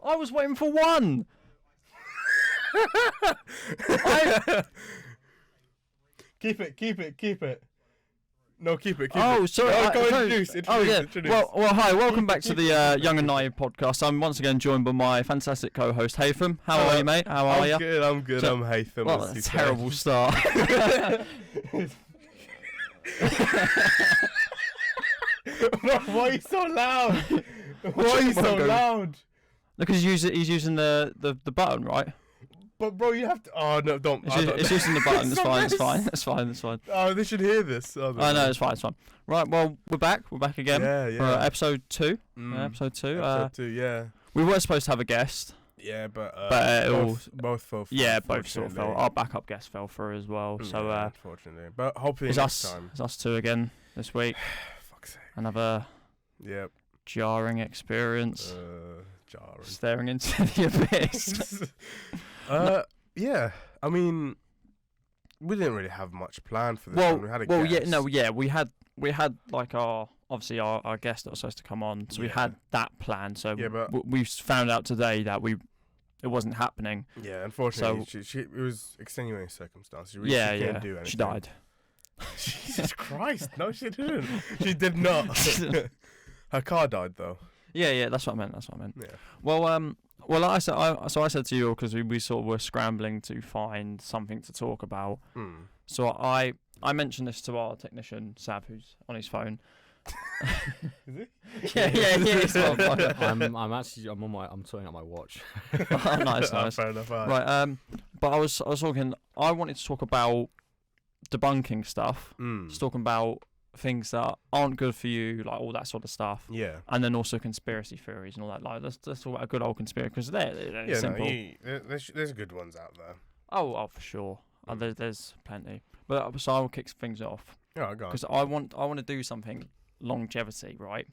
I was waiting for one. Keep it. No, keep it. Oh, sorry. Introduce. Well, hi. Welcome back to the Young and Naive podcast. I'm once again joined by my fantastic co-host Haytham. How are you, mate? How are you? I'm good. I'm Haytham. Well, that's a terrible start. Why are you so loud? Why are you so loud? Because he's using the button, right? But bro, you have to. Oh no, don't. It's using the button. It's fine. Oh, they should hear this. Oh no, it's fine. Right, well, we're back again. Yeah. For episode 2. Episode 2. Yeah. We were supposed to have a guest. Yeah, but both fell through. Yeah, both sort of fell. Our backup guest fell through as well. So unfortunately, but hopefully next time. It's us two again this week. Fuck's sake. Another jarring experience. Jarring. Staring into the abyss. Yeah. I mean, we didn't really have much planned for this one. We had a guest. We had like our guest that was supposed to come on, so we had that plan. So but we found out today that it wasn't happening. Yeah, unfortunately, so, it was extenuating circumstances. She couldn't do anything. She died. Jesus Christ! No, she didn't. She did not. Her car died though. Yeah, that's what I meant. Yeah. Well, I said to you, because we sort of were scrambling to find something to talk about. So I mentioned this to our technician Sav, who's on his phone. Is he? Yeah. I'm sorting out my watch. Oh, nice. Fair enough. Right. But I was talking. I wanted to talk about debunking stuff. Just talking about things that aren't good for you, like all that sort of stuff. Yeah. And then also conspiracy theories and all that. Like, let's talk about a good old conspiracy, because they're simple. There's good ones out there. Oh, for sure. There's plenty. But so I'll kick things off. Yeah, go on. Because I want to do something longevity, right?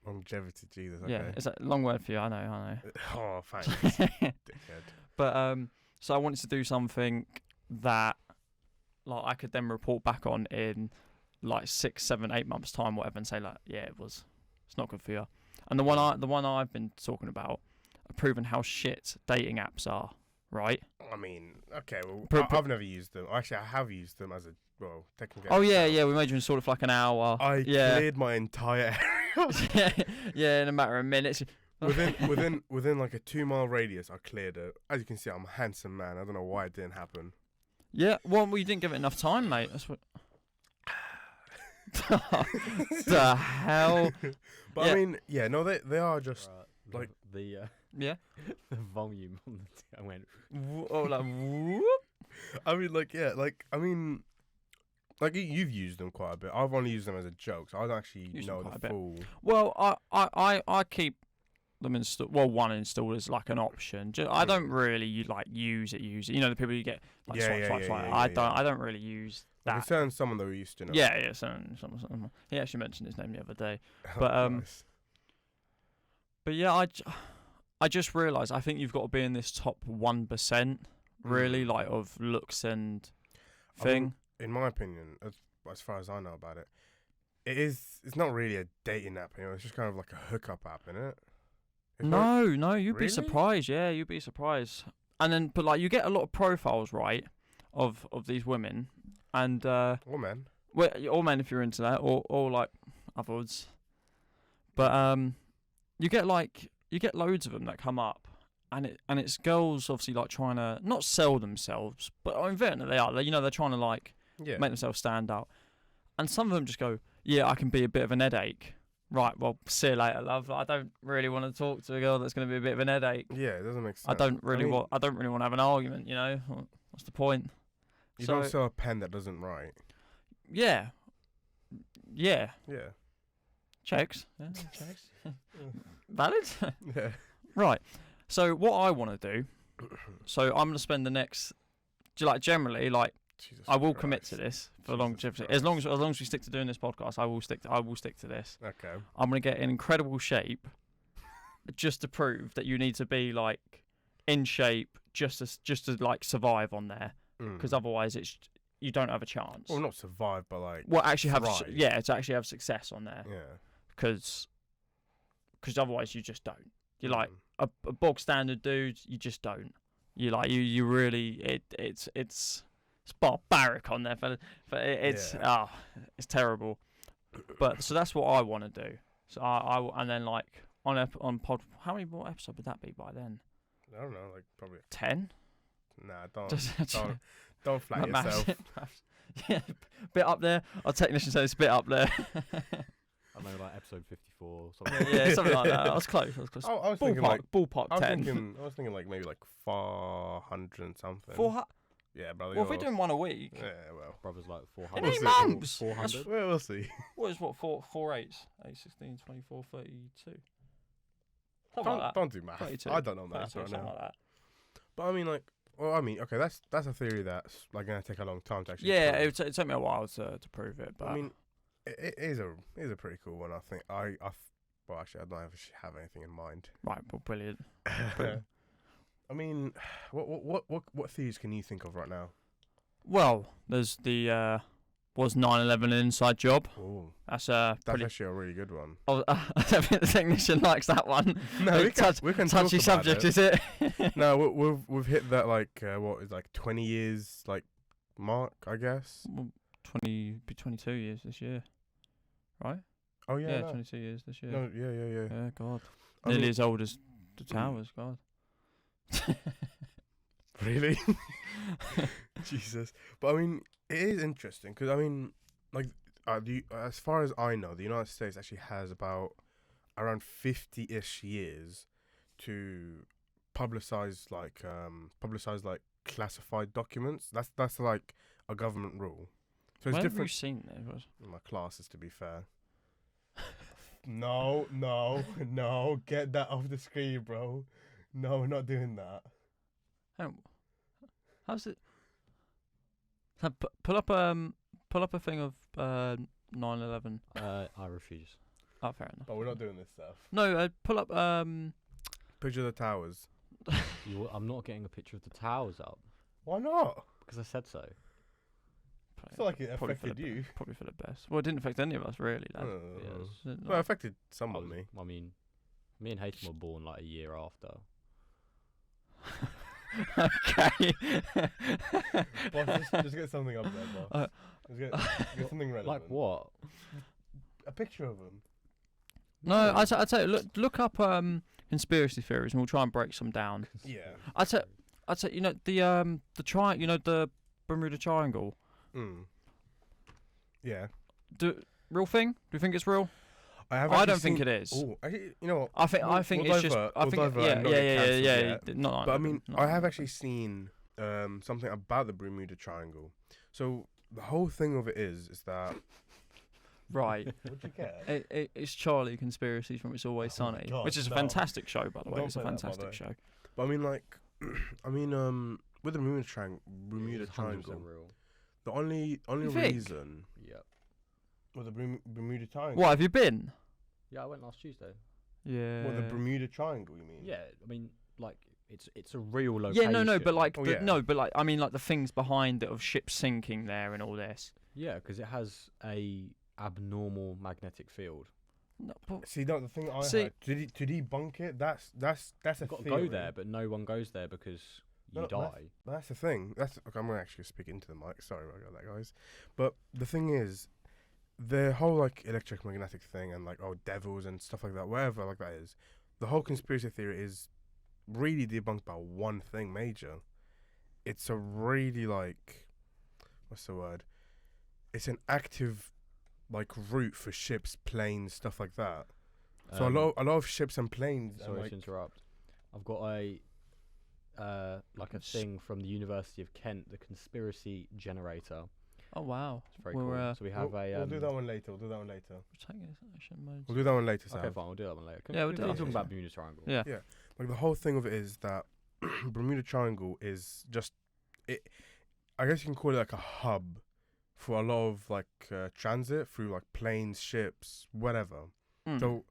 Longevity, Jesus. Okay. Yeah, it's a long word for you. I know. Oh, thanks, dickhead. But so I wanted to do something that, like, I could then report back on in like 6, 7, 8 months time, whatever, and say like, yeah, it's not good for you. And the one I've been talking about are proving how shit dating apps are, right? I mean, okay, well, I've never used them. Actually, I have used them as technically. Oh yeah, we made you install it for like an hour. I cleared my entire area. Yeah, in a matter of minutes. within like a 2-mile radius, I cleared it. As you can see, I'm a handsome man. I don't know why it didn't happen. Yeah, well, you didn't give it enough time, mate. That's what. The hell. But I mean, they are just like the the volume on the I went whoop. I mean, you've used them quite a bit. I've only used them as a joke, so I don't actually know the full. Well, I keep them installed. Well, one installed as like an option. I don't really use it. You know, the people you get like swipe. I don't really use that. Like certain someone that we used to know. Yeah. Someone. He actually mentioned his name the other day. But nice. But yeah, I just realised I think you've got to be in this top 1%, really, like of looks and thing. In my opinion, as far as I know about it, it's not really a dating app. You know, it's just kind of like a hookup app, isn't it? No, you'd be surprised. Yeah, you'd be surprised. And then, but like, you get a lot of profiles, right, of these women, and or men. Well, or men if you're into that, or like others. But you get loads of them that come up, and it's girls obviously like trying to not sell themselves, but in fairness they are. They're trying to like make themselves stand out, and some of them just go, yeah, I can be a bit of an headache. Right, well, see you later, love. I don't really want to talk to a girl that's going to be a bit of an headache. Yeah, it doesn't make sense. I don't really want to have an argument. You know, what's the point? You don't sell a pen that doesn't write. Yeah. Checks. Yeah, checks. Valid? Yeah. Right. So what I want to do, so I'm going to spend the next, generally, like, Jesus I will Christ. commit to this for Jesus longevity. Christ. As long as we stick to doing this podcast, I will stick to this. Okay. I'm going to get in incredible shape just to prove that you need to be like in shape just to like survive on there, because otherwise you don't have a chance. Well, not survive, but like actually thrive. to actually have success on there. Yeah. Because otherwise you just don't. You're like, a bog standard dude, you just don't. You really it's barbaric on there, it's terrible. But so that's what I want to do. So I and then like on pod, how many more episodes would that be by then? I don't know, like probably 10. Nah, don't flatter yourself. Yeah, bit up there. Our technician said it's a bit up there. I know, like episode 54 or something. Yeah, something like that. I was close. I was thinking like ballpark I was 10. I was thinking like maybe like 400 and something. 400. Yeah, brother. Well, if we're doing one a week. Yeah, well. Brother's like 400. In 8 months. 400. Well, we'll see. What is 4 8s? 8, 16, 24, 32. Something like that. Don't do math. 32. I don't know math right something now. like that. But I mean, like, okay, that's a theory that's like gonna take a long time to actually. Yeah, prove. it took me a while to prove it, but I mean, it is a pretty cool one. I think well, actually, I don't have anything in mind. right, well, brilliant. I mean, what theories can you think of right now? Well, there's the was 9/11 an inside job? Ooh, That's actually a really good one. I don't think the technician likes that one. No, we can touchy talk subject, about is it? No, we've hit that like what is like 20 years like mark, I guess. 22 years this year, right? Oh yeah, Yeah, no. 22 years this year. No, yeah. Yeah, God, I nearly mean- as old as the towers, God. Really? Jesus. But I mean, it is interesting because I mean, like, as far as I know, the United States actually has about around 50-ish years to publicize like classified documents. That's like a government rule. So it's Where have you different. seen this? In my classes, to be fair. No, get that off the screen, bro. No, we're not doing that. How's it? Pull up a thing of 9/11. I refuse. Oh, fair enough. But we're not doing this stuff. No, pull up Picture of the towers. I'm not getting a picture of the towers up Why not? because I said so. It's not like it probably for affected the you. Probably for the best. Well, it didn't affect any of us really. Lad. Yes. Well, it affected some of me. I mean, me and Haytham were born like a year after. Okay. Boss, just get something up there, boss. Just get something relevant. Like what? A picture of them. No, I tell you, look up conspiracy theories, and we'll try and break some down. Yeah. I tell you know the Bermuda Triangle. Yeah. Real thing? Do you think it's real? I don't think it is. Oh, actually, you know what? I think it's just. I think yeah. Not. But I mean, I have actually seen something about the Bermuda Triangle. So the whole thing of it is that. Right. What'd you get? It's Charlie Conspiracies from It's Always Sunny, God, which is a fantastic show, by the way. Don't It's a play that, by the fantastic way. show. But I mean, like, with the Bermuda Triangle, It's 100% real. the only think? reason Yep. with the Bermuda Triangle. What, have you been? Yeah, I went last Tuesday. Yeah. What, the Bermuda Triangle? You mean? Yeah, I mean, like it's a real location. Yeah, no, but like, Oh, yeah. no, but like, I mean, like the things behind it of ships sinking there and all this. Yeah, because it has a abnormal magnetic field. No, but See, no, the thing I See- heard to debunk it, that's a You've got to theory. go there, but no one goes there because you No, die. That's the thing. Okay, I'm gonna actually speak into the mic. Sorry about that, guys. But the thing is, the whole like electromagnetic thing and like devils and stuff like that, whatever like that is, the whole conspiracy theory is really debunked by one thing major. It's a really like, what's the word? It's an active like route for ships, planes, stuff like that. So a lot of ships and planes. Sorry and, to interrupt. I've got a like a thing from the University of Kent, the conspiracy generator. oh wow. It's very We're, cool. So we have we'll do that one later. We'll do that one later. We'll do that one later, Sam. Okay, fine. We'll do that one later. Yeah, we'll do We're that talking later. about Bermuda Triangle. Yeah. Like the whole thing of it is that Bermuda Triangle is just it. I guess you can call it like a hub for a lot of like transit through like planes, ships, whatever. Mm. So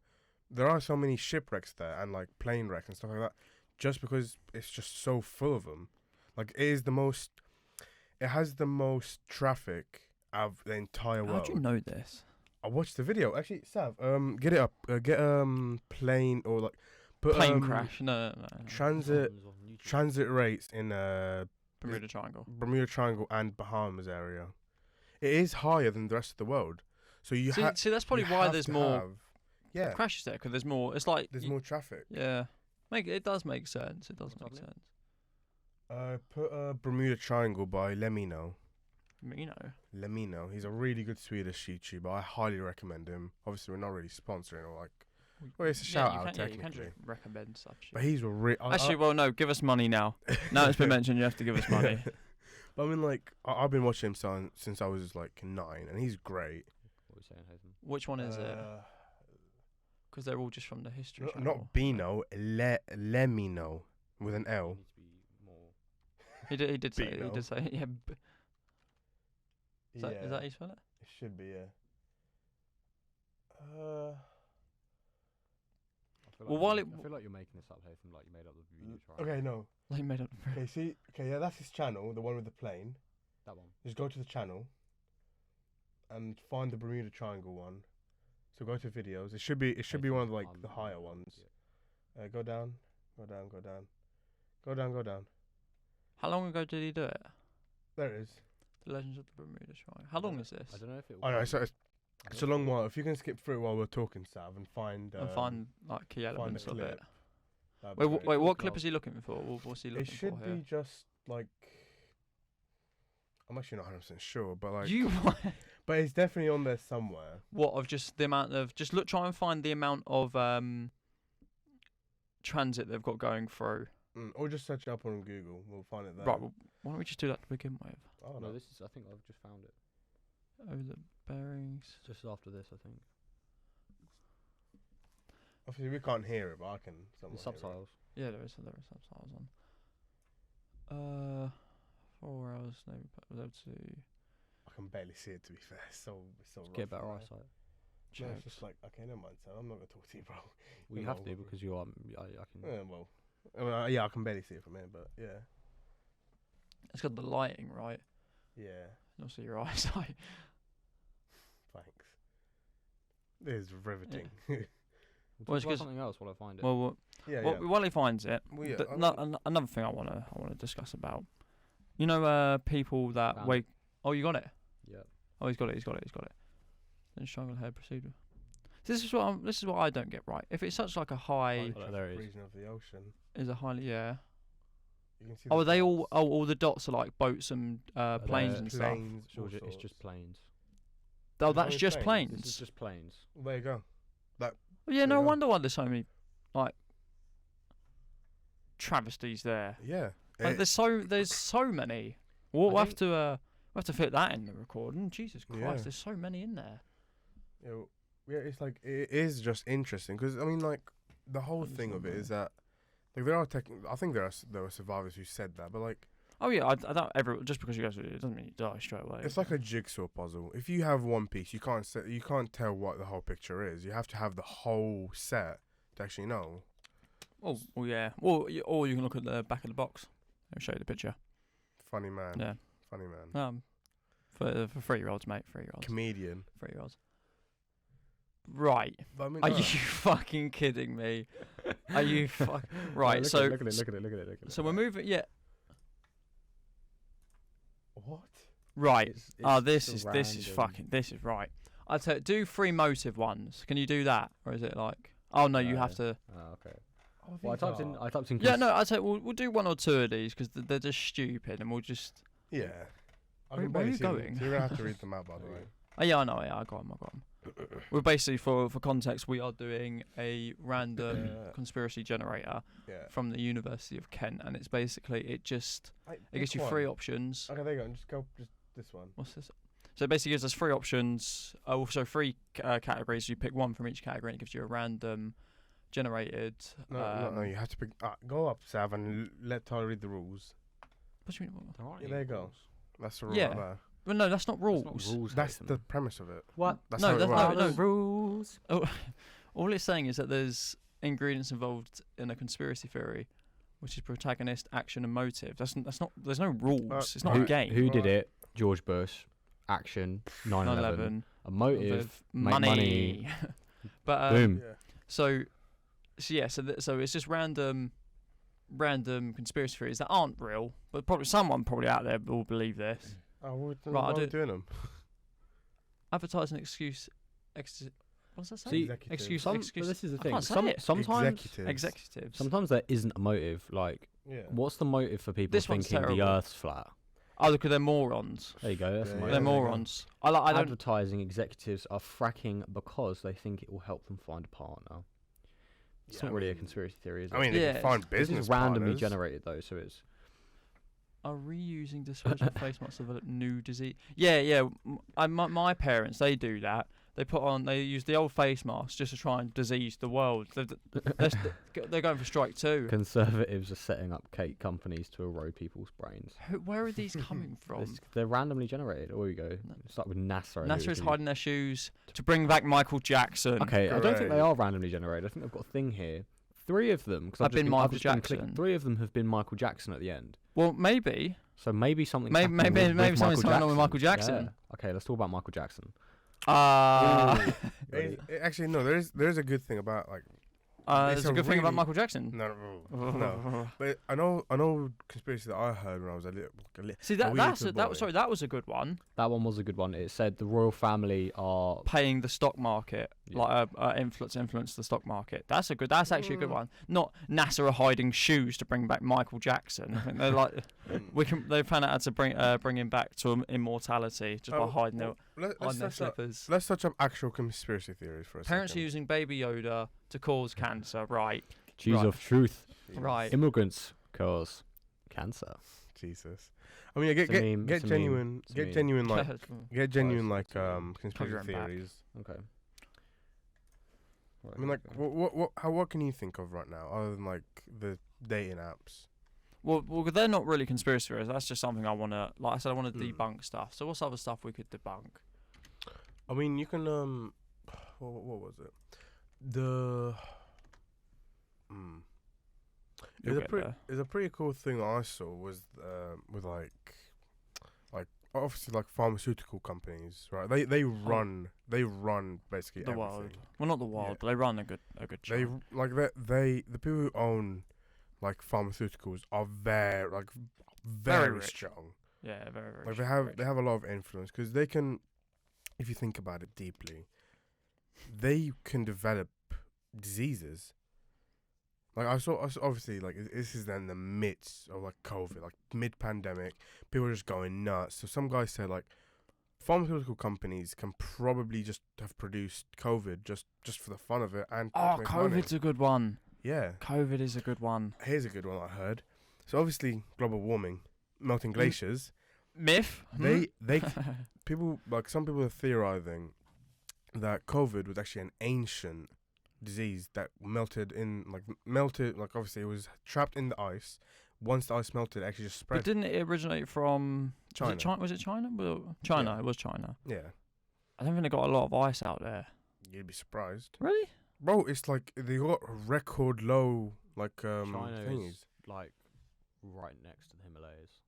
there are so many shipwrecks there and like plane wrecks and stuff like that, just because it's just so full of them. Like it has the most traffic of the entire world. How'd you know this? I watched the video. Actually, Sav, get it up. Get plane or like plane crash. No. Transit rates in Bermuda Triangle and Bahamas area. It is higher than the rest of the world. So you see that's probably why there's more crashes there, because there's more. It's like there's more traffic. Yeah, it does make sense. It does make sense. Put Bermuda Triangle by Lemino. Lemino. He's a really good Swedish YouTuber. I highly recommend him. Obviously, we're not really sponsoring or like. Well, it's a shout out technically. You can just recommend stuff. But he's actually, well, no, give us money now. Now it's been mentioned, you have to give us money. But I mean, like, I've been watching him since I was like 9, and he's great. What are you saying, Hayden? Which one is it? Because they're all just from the history. Not Bino, Lemino with an L. He did say. Yeah. Is that how you spell it? It should be, yeah. I feel like you're making this up, Hayden. Like you made up the Bermuda Triangle. Okay, no. Like made up. Yeah, that's his channel, the one with the plane. That one. Just go to the channel and find the Bermuda Triangle one. So go to videos. It should be one of the higher ones. Yeah. Go down. How long ago did he do it? There it is. The Legends of the Bermuda Triangle. How long is this? I don't know if it. Oh no, it's a long while. If you can skip through while we're talking, Sav, and find like key elements of it. Wait, what clip is he looking for? What's he looking for? It should be just like. I'm actually not 100% sure, but like. But it's definitely on there somewhere. What, of just the amount of try and find the amount of transit they've got going through. Or just search it up on Google. We'll find it there. Right. Well, why don't we just do that to begin with? Oh no, this is. I think I've just found it. Oh, the bearings. Just after this, I think. Obviously, we can't hear it, but I can. The subtitles. Yeah, there is subtitles on. 4 hours. No, was able to. I can barely see it, to be fair. So rough. Get better eyesight. No, it's just like, okay, never mind, son. I'm not gonna talk to you, bro. Well, you have to because you are. I can. Yeah, I can barely see it from here, but yeah. It's got the lighting, right? Yeah. You'll see your eyesight. Thanks. This is riveting. Yeah. We'll talk about something else while I find it. Well, while he finds it, another thing I wanna discuss about. You know, people that wake. Oh, you got it. Yeah. Oh, he's got it. Then struggle ahead, proceed. This is what I don't get right. If it's such like a high. There it is. Region of the ocean. Is a highly You can see are they all? Oh, all the dots are like boats and planes and stuff. It's just planes. Oh, that's just planes. This is just planes. Well, there you go. No wonder why there's so many like travesties there. Yeah. Like, there's so many. We'll have to fit that in the recording. Jesus Christ, there's so many in there. Yeah, it's like it is just interesting because I mean, like the whole thing of it is that like I think there are survivors who said that, but like. Oh yeah, I don't just because you guys it doesn't mean you die straight away. It's like a jigsaw puzzle. If you have one piece, you can't tell what the whole picture is. You have to have the whole set to actually know. Oh yeah. Or you can look at the back of the box. I'll show you the picture. Funny man. Yeah. Funny man. For 3-year-olds, mate. 3-year-olds. Comedian. 3-year-olds. Right. I mean, are you fucking kidding me? Are you right? No, look at it. So we're moving. Yeah. What? Right. This is right. I'd say do 3 motive ones. Can you do that, or is it like? Oh no, you have to. Oh, okay. Well, I typed in. Yeah, no. I'd say we'll do 1 or 2 of these because they're just stupid, and we'll just. Yeah. Where are you going? So you're gonna have to read them out, by the way. Oh yeah, I know. Yeah, I got them. We're basically for context. We are doing a random conspiracy generator from the University of Kent, and it's basically it gives you 3 options. Okay, there you go. Just go this one. What's this? So it basically gives us 3 options. Also 3 categories. You pick 1 from each category, and it gives you a random generated. No. You have to pick. Go up, Sav, and let Tyler read the rules. What do you mean? There you go. That's the rule right there. Well, no, that's not rules. That's the premise of it. What? That's no rules. Oh, all it's saying is that there's ingredients involved in a conspiracy theory, which is protagonist, action, and motive. That's not. There's no rules. It's not a game. Who did it? George Bush. Action. 9/11. A motive. Money. But boom. So So it's just random conspiracy theories that aren't real, but probably someone out there will believe this. Oh, why Right, are we doing them? Advertising excuse. What's that say? See, excuse. But this is the thing. Sometimes Executives. Sometimes there isn't a motive. Like, what's the motive for people This one's thinking the terrible. Earth's flat? Oh, because they're morons. There you go. That's Yeah, a yeah. motive. They're morons. I don't. Advertising executives are fracking because they think it will help them find a partner. It's not really a conspiracy theory, is it? I mean, they Yeah, can find This business is randomly partners. generated though, so it's Are reusing disposable face masks to develop new disease? Yeah. My parents, they do that. They use the old face masks just to try and disease the world. They're going for strike two. conservatives are setting up cake companies to erode people's brains. Where are these coming from? They're randomly generated. Oh, you go. Start with NASA. NASA is hiding their shoes to bring back Michael Jackson. Okay, I don't think they Great. are randomly generated. I think they've got a thing here. 3 of them, because Have been Michael Jackson. 3 of them have been Michael Jackson at the end. Well, maybe. So maybe something. Maybe something's going on with Michael Jackson. Yeah. Okay, let's talk about Michael Jackson. Actually, no. There's a good thing about like. There's a good thing about Michael Jackson. No. But I know conspiracy that I heard when I was a little. See that was a good one. That one was a good one. It said the royal family are Paying the stock market, Yeah. influence the stock market. That's actually a good one. Not NASA are hiding shoes to bring back Michael Jackson. I think they're like they found out how to bring him back to immortality just by hiding their slippers. Let's touch up actual conspiracy theories for a Parents are second. using Baby Yoda to cause cancer, right? Cheese Right. of truth. Right. Immigrants cause cancer. Jesus. I mean, It's a meme, get it's a meme, genuine, it's a get meme. genuine like get genuine Close, like it's a meme. conspiracy Cover 'em back. theories. Okay. I mean, like, what can you think of right now other than like the dating apps? Well, they're not really conspiracy theories. That's just something I want to, like I said, I want to Mm. debunk stuff. So what's other stuff we could debunk? I mean, you can what was it? The You'll get there. It's a pretty cool thing I saw was with like obviously like pharmaceutical companies, right? They run basically The everything. world. Well, not the world, Yeah. but they run a good They chunk. like the people who own like pharmaceuticals are very Very rich. strong. Yeah, very, very. Like rich. they have a lot of influence because they can, if you think about it deeply, they can develop diseases. Like I saw obviously like this is in the midst of like COVID, like mid-pandemic, people are just going nuts. So some guy said like pharmaceutical companies can probably just have produced COVID just for the fun of it and Oh, make money. COVID's a good one. Yeah. COVID is a good one. Here's a good one I heard. So obviously global warming, melting glaciers. Myth. They people like some people are theorizing that COVID was actually an ancient disease that melted obviously it was trapped in the ice. Once the ice melted, it actually just spread. But didn't it originate from China. Was it China? Well, China. Yeah. It was China. Yeah, I don't think they got a lot of ice out there. you'd be surprised, Really? bro. It's like they got record low China thingies. is like right next to the Himalayas.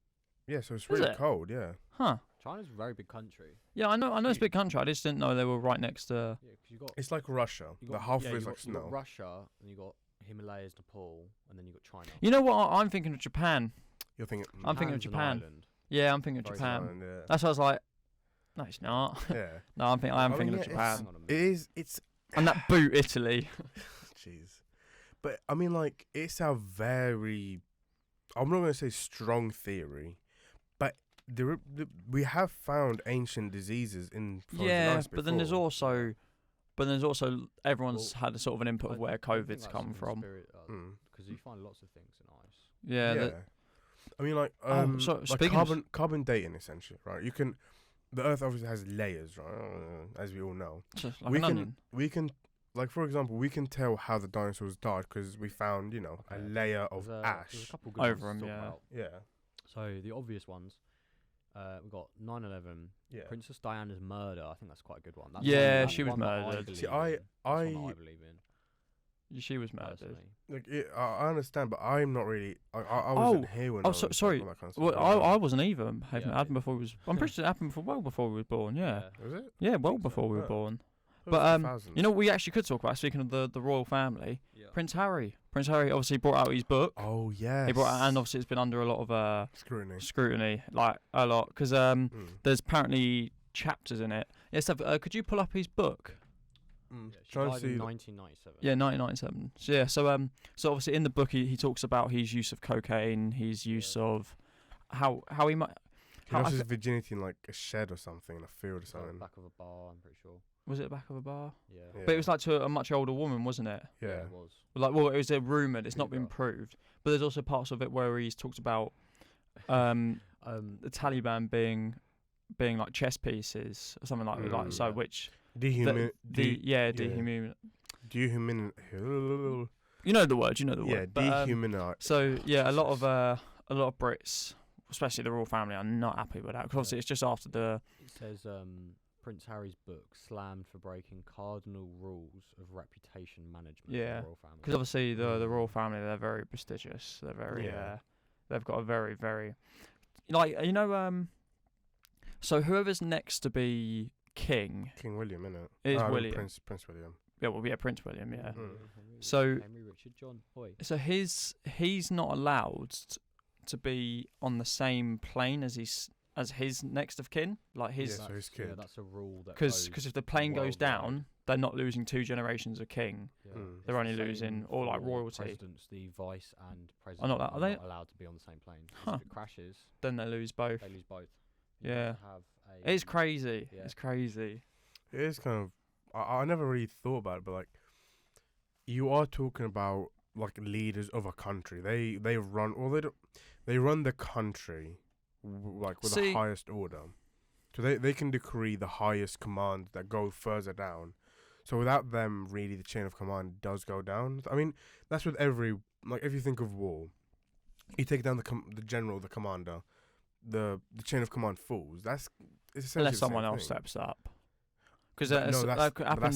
Yeah, so it's Is really it? cold. Yeah, Huh. China's a very big country. Yeah, I know it's a big country. I just didn't know they were right next to. Yeah, 'cause you got it's like Russia. you The got half yeah, of you it's got, like you got snow. Russia, and you got Himalayas, Nepal, and then you got China. You know what? I'm thinking of Japan. You're thinking. I'm thinking of Japan's an Japan. island. Yeah, I'm thinking of Very Japan. Ireland, yeah. That's why I was like, no, it's not. Yeah. No, I am I mean, thinking yeah, of Japan. Hang on a minute. It is. It's. And that boot Italy. Jeez. But I mean, like, it's a very. I'm not gonna say strong theory, but we have found ancient diseases in. frozen Yeah, ice but then there's before. also everyone's Well, had a sort of an input of where COVID's come from. Because you find lots of things in ice. Yeah. Yeah. I mean, like, so like speaking of carbon dating essentially, right? You can. The Earth obviously has layers, right? As we all know. just like we an can. onion. We can. Like, for example, we can tell how the dinosaurs died because we found, a Okay. layer of There's ash. a couple good Over ones to 'em, talk yeah. about. Yeah. So the obvious ones, we got 9/11, Yeah. Princess Diana's murder. I think that's quite a good one. That's Yeah, that's she was one that murdered. believe See, in. That's one that I I believe in. She was murdered. Personally. like I understand, but I'm not really. I wasn't here when. Oh, I was, like, sorry. all that kind of Well, stuff. I wasn't either. It Yeah. happened before we was. I'm pretty sure it happened well before we were born. Yeah. Was it? Yeah, well think so. before we were Oh. born. But you know, we actually could talk about, speaking of the royal family, Prince Harry. Prince Harry obviously brought out his book. Oh yeah. He brought out, and obviously it's been under a lot of scrutiny, like a lot, because there's apparently chapters in it. Yes, could you pull up his book? She died in 1997. Yeah, 1997. So yeah, so obviously in the book he talks about his use of cocaine, his use of how he might. He lost his virginity in like a shed or something, in a field or something. Back of a bar, I'm pretty sure. Was it the back of a bar? Yeah. But it was like to a much older woman, wasn't it? Yeah, it was. Like, well, it was rumoured. It's not been proved. But there's also parts of it where he's talked about the Taliban being like chess pieces or something like so, which dehuman. You know the word. Yeah, dehumanized. So yeah, a lot of Brits, especially the royal family, are not happy with that because obviously it's just after the. It says Prince Harry's book slammed for breaking cardinal rules of reputation management. Yeah, for the royal family. Because obviously the royal family, they're very prestigious. They're very they've got a very, very, like, you know, so whoever's next to be king William, innit? Is William. Prince William. Yeah, well, yeah, Prince William, yeah. So Henry Richard John Hoy. So he's not allowed to be on the same plane as his next of kin, like his. Yeah, so his kid. Yeah, that's a rule that. Because if the plane goes down, they're not losing 2 generations of king. Yeah. They're only losing all like royalty. Presidents, the vice and president are not allowed to be on the same plane. Huh. If it crashes, then they lose both. They lose both. Yeah. It's crazy. Yeah. It's crazy. It is kind of. I never really thought about it, but like, you are talking about like leaders of a country. They run, or they run the country, like with the highest order. So they can decree the highest commands that go further down. So without them, really, the chain of command does go down. I mean, that's with every, like, if you think of war, you take down the general, the commander, the chain of command falls. It's essentially unless someone else steps up. Because that's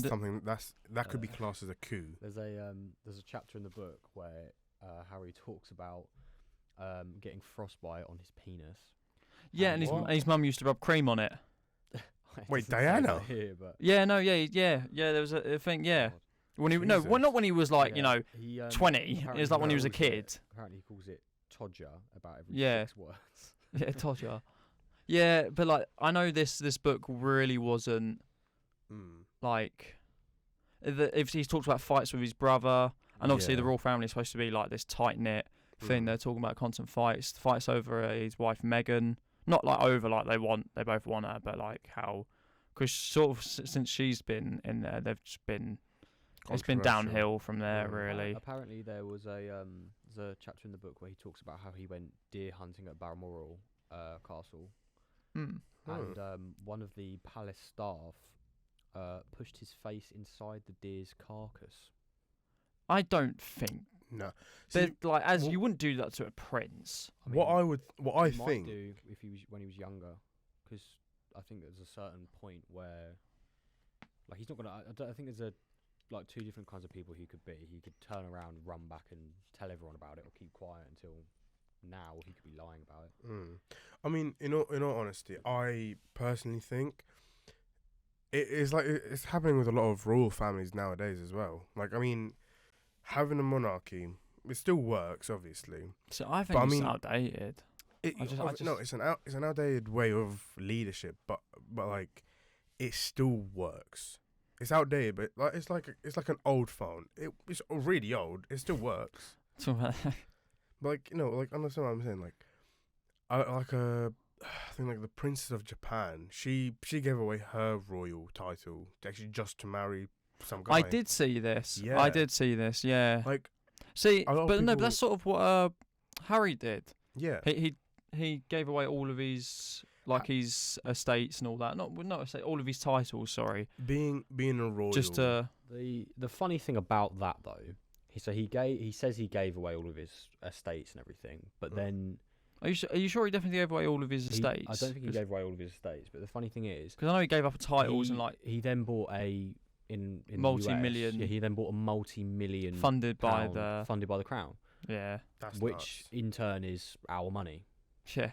something that could be classed as a coup. There's a chapter in the book where Harry talks about getting frostbite on his penis. Yeah, and his mum used to rub cream on it. Wait, Diana? Here, but yeah, no, yeah. There was a thing, yeah. When he not when he was like 20. It was like when he was a kid. Apparently, he calls it Todger about every 6 words. Yeah, Todger. Yeah, but like I know this book really wasn't like if he's talked about fights with his brother, and obviously the royal family is supposed to be like this tight knit thing. They're talking about constant fights over his wife Meghan. Not like over like they both want her, but like how, because sort of since she's been in there, they've just been, it's been downhill from there really. Apparently there was there's a chapter in the book where he talks about how he went deer hunting at Balmoral Castle, and one of the palace staff pushed his face inside the deer's carcass. I don't think. No, you wouldn't do that to a prince. I mean, what I think might do if when he was younger, because I think there's a certain point where, like, he's not gonna. I think there's like 2 different kinds of people he could be. He could turn around, run back, and tell everyone about it, or keep quiet until now, or he could be lying about it. I mean, in all honesty, I personally think it's like it's happening with a lot of royal families nowadays as well. Like, I mean, having a monarchy, it still works, obviously. So I think it's outdated. No, it's an outdated way of leadership, but like, it still works. It's outdated, but like it's like an old phone. It's really old. It still works. But like, like, understand what I'm saying? Like, I think like the Princess of Japan. She gave away her royal title actually just to marry some guy. I did see this. Yeah. I did see this. Yeah. Like, but that's sort of what Harry did. Yeah. He gave away all of his his estates and all that. Not estate, all of his titles. Sorry. Being a royal. Just the funny thing about that though, he says he gave away all of his estates and everything, but then. Are you sure he definitely gave away all of his estates? I don't think he gave away all of his estates, but the funny thing is, because I know he gave up titles and like he then bought in multi-million. The US, he then bought a multi-million funded by the crown. Yeah, that's which nuts. In turn is our money. Yeah.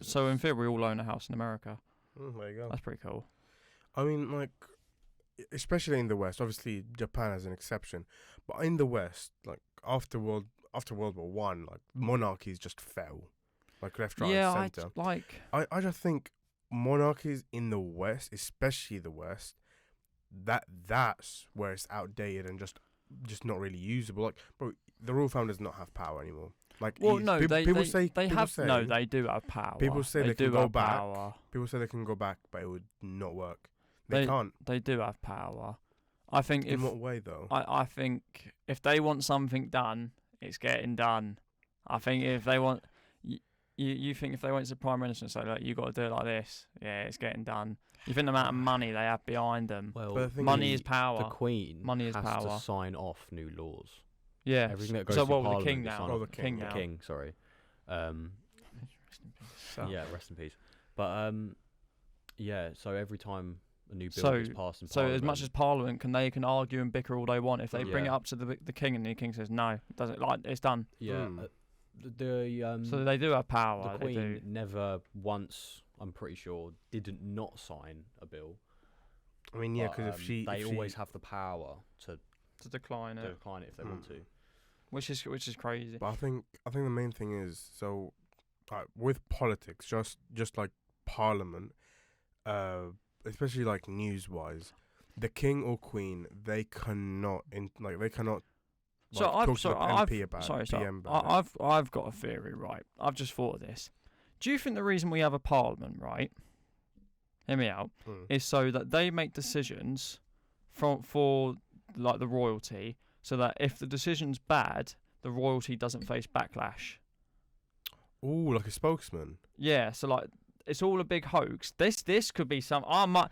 So in theory, we all own a house in America. There you go. That's pretty cool. I mean, like, especially in the West. Obviously, Japan is an exception, but in the West, like after World War One, like monarchies just fell, like left, right, and center. I just think monarchies in the West, especially the West, that's where it's outdated and just not really usable. Like, bro, the royal family does not have power anymore. Like, well, no, people say they have. No, they do have power. People say they can go back. Power. People say they can go back, but it would not work. They can't. They do have power. I think in what way though? I think if they want something done, it's getting done. I think if they want, you think if they went to the Prime Minister and say, like, you got to do it like this, yeah, it's getting done. You think the amount of money they have behind them? Well, money is power. The Queen money is has power. to sign off new laws. Yeah. Everything that goes so to what Parliament the king now? Oh, the king. The king. Sorry. So. Yeah, rest in peace. But yeah. So every time a new bill gets passed in Parliament, so as much as Parliament can argue and bicker all they want, if they bring it up to the king and the king says no, doesn't, like, it's done. Yeah. So they do have power. The Queen never once, I'm pretty sure, didn't not sign a bill. I mean, yeah, because they always have the power to decline it. If they want to. Which is crazy. But I think the main thing is, so with politics, just like Parliament, especially like news wise, the king or queen, they cannot I've got a theory, right? I've just thought of this. Do you think the reason we have a parliament, right? Hear me out. Is so that they make decisions for like the royalty, so that if the decision's bad, the royalty doesn't face backlash. Ooh, like a spokesman. Yeah. So like, it's all a big hoax. This could be some. I might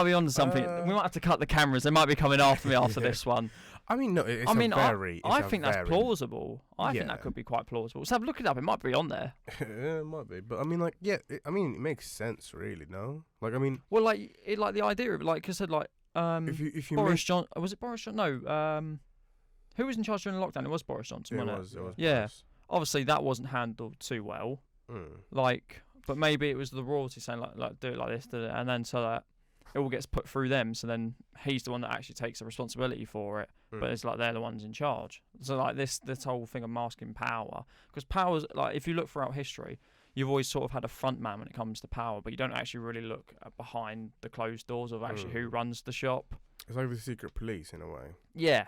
be onto something. We might have to cut the cameras. They might be coming after me after this one. I mean, no. I think that's plausible. I think that could be quite plausible. So look it up. It might be on there. Yeah, it might be. But I mean, like, yeah. It makes sense, really. No, like, I mean, well, like the idea of, like I said, like if you Boris Johnson, was it Boris Johnson? No. Who was in charge during the lockdown? It was Boris Johnson, wasn't it? It was. Yeah. Boris. Obviously, that wasn't handled too well. Like, but maybe it was the royalty saying like do it like this, and then so that it all gets put through them. So then he's the one that actually takes the responsibility for it. But it's like they're the ones in charge. So like this whole thing of masking power, because power's like, if you look throughout history, you've always sort of had a front man when it comes to power, but you don't actually really look behind the closed doors of actually who runs the shop. It's like the secret police in a way. Yeah.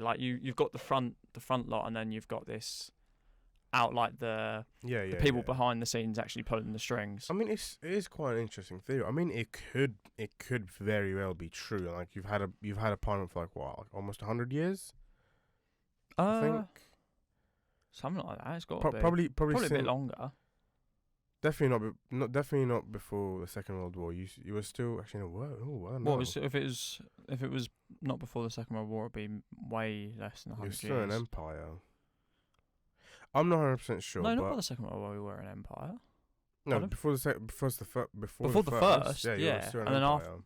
Like you've got the front lot, and then you've got this out, like the people behind the scenes actually pulling the strings. I mean, it is quite an interesting theory. I mean, it could very well be true. Like you've had a parliament for like almost 100 years. I think something like that. It's got to be probably a bit longer. Definitely not before the Second World War. You were still actually no. I don't know. What was if it was not before the Second World War? It'd be way less than 100 years. You're still an empire. I'm not 100% sure. No, not by the Second World War we were an empire. No, before the first. Yeah, still an and then empire.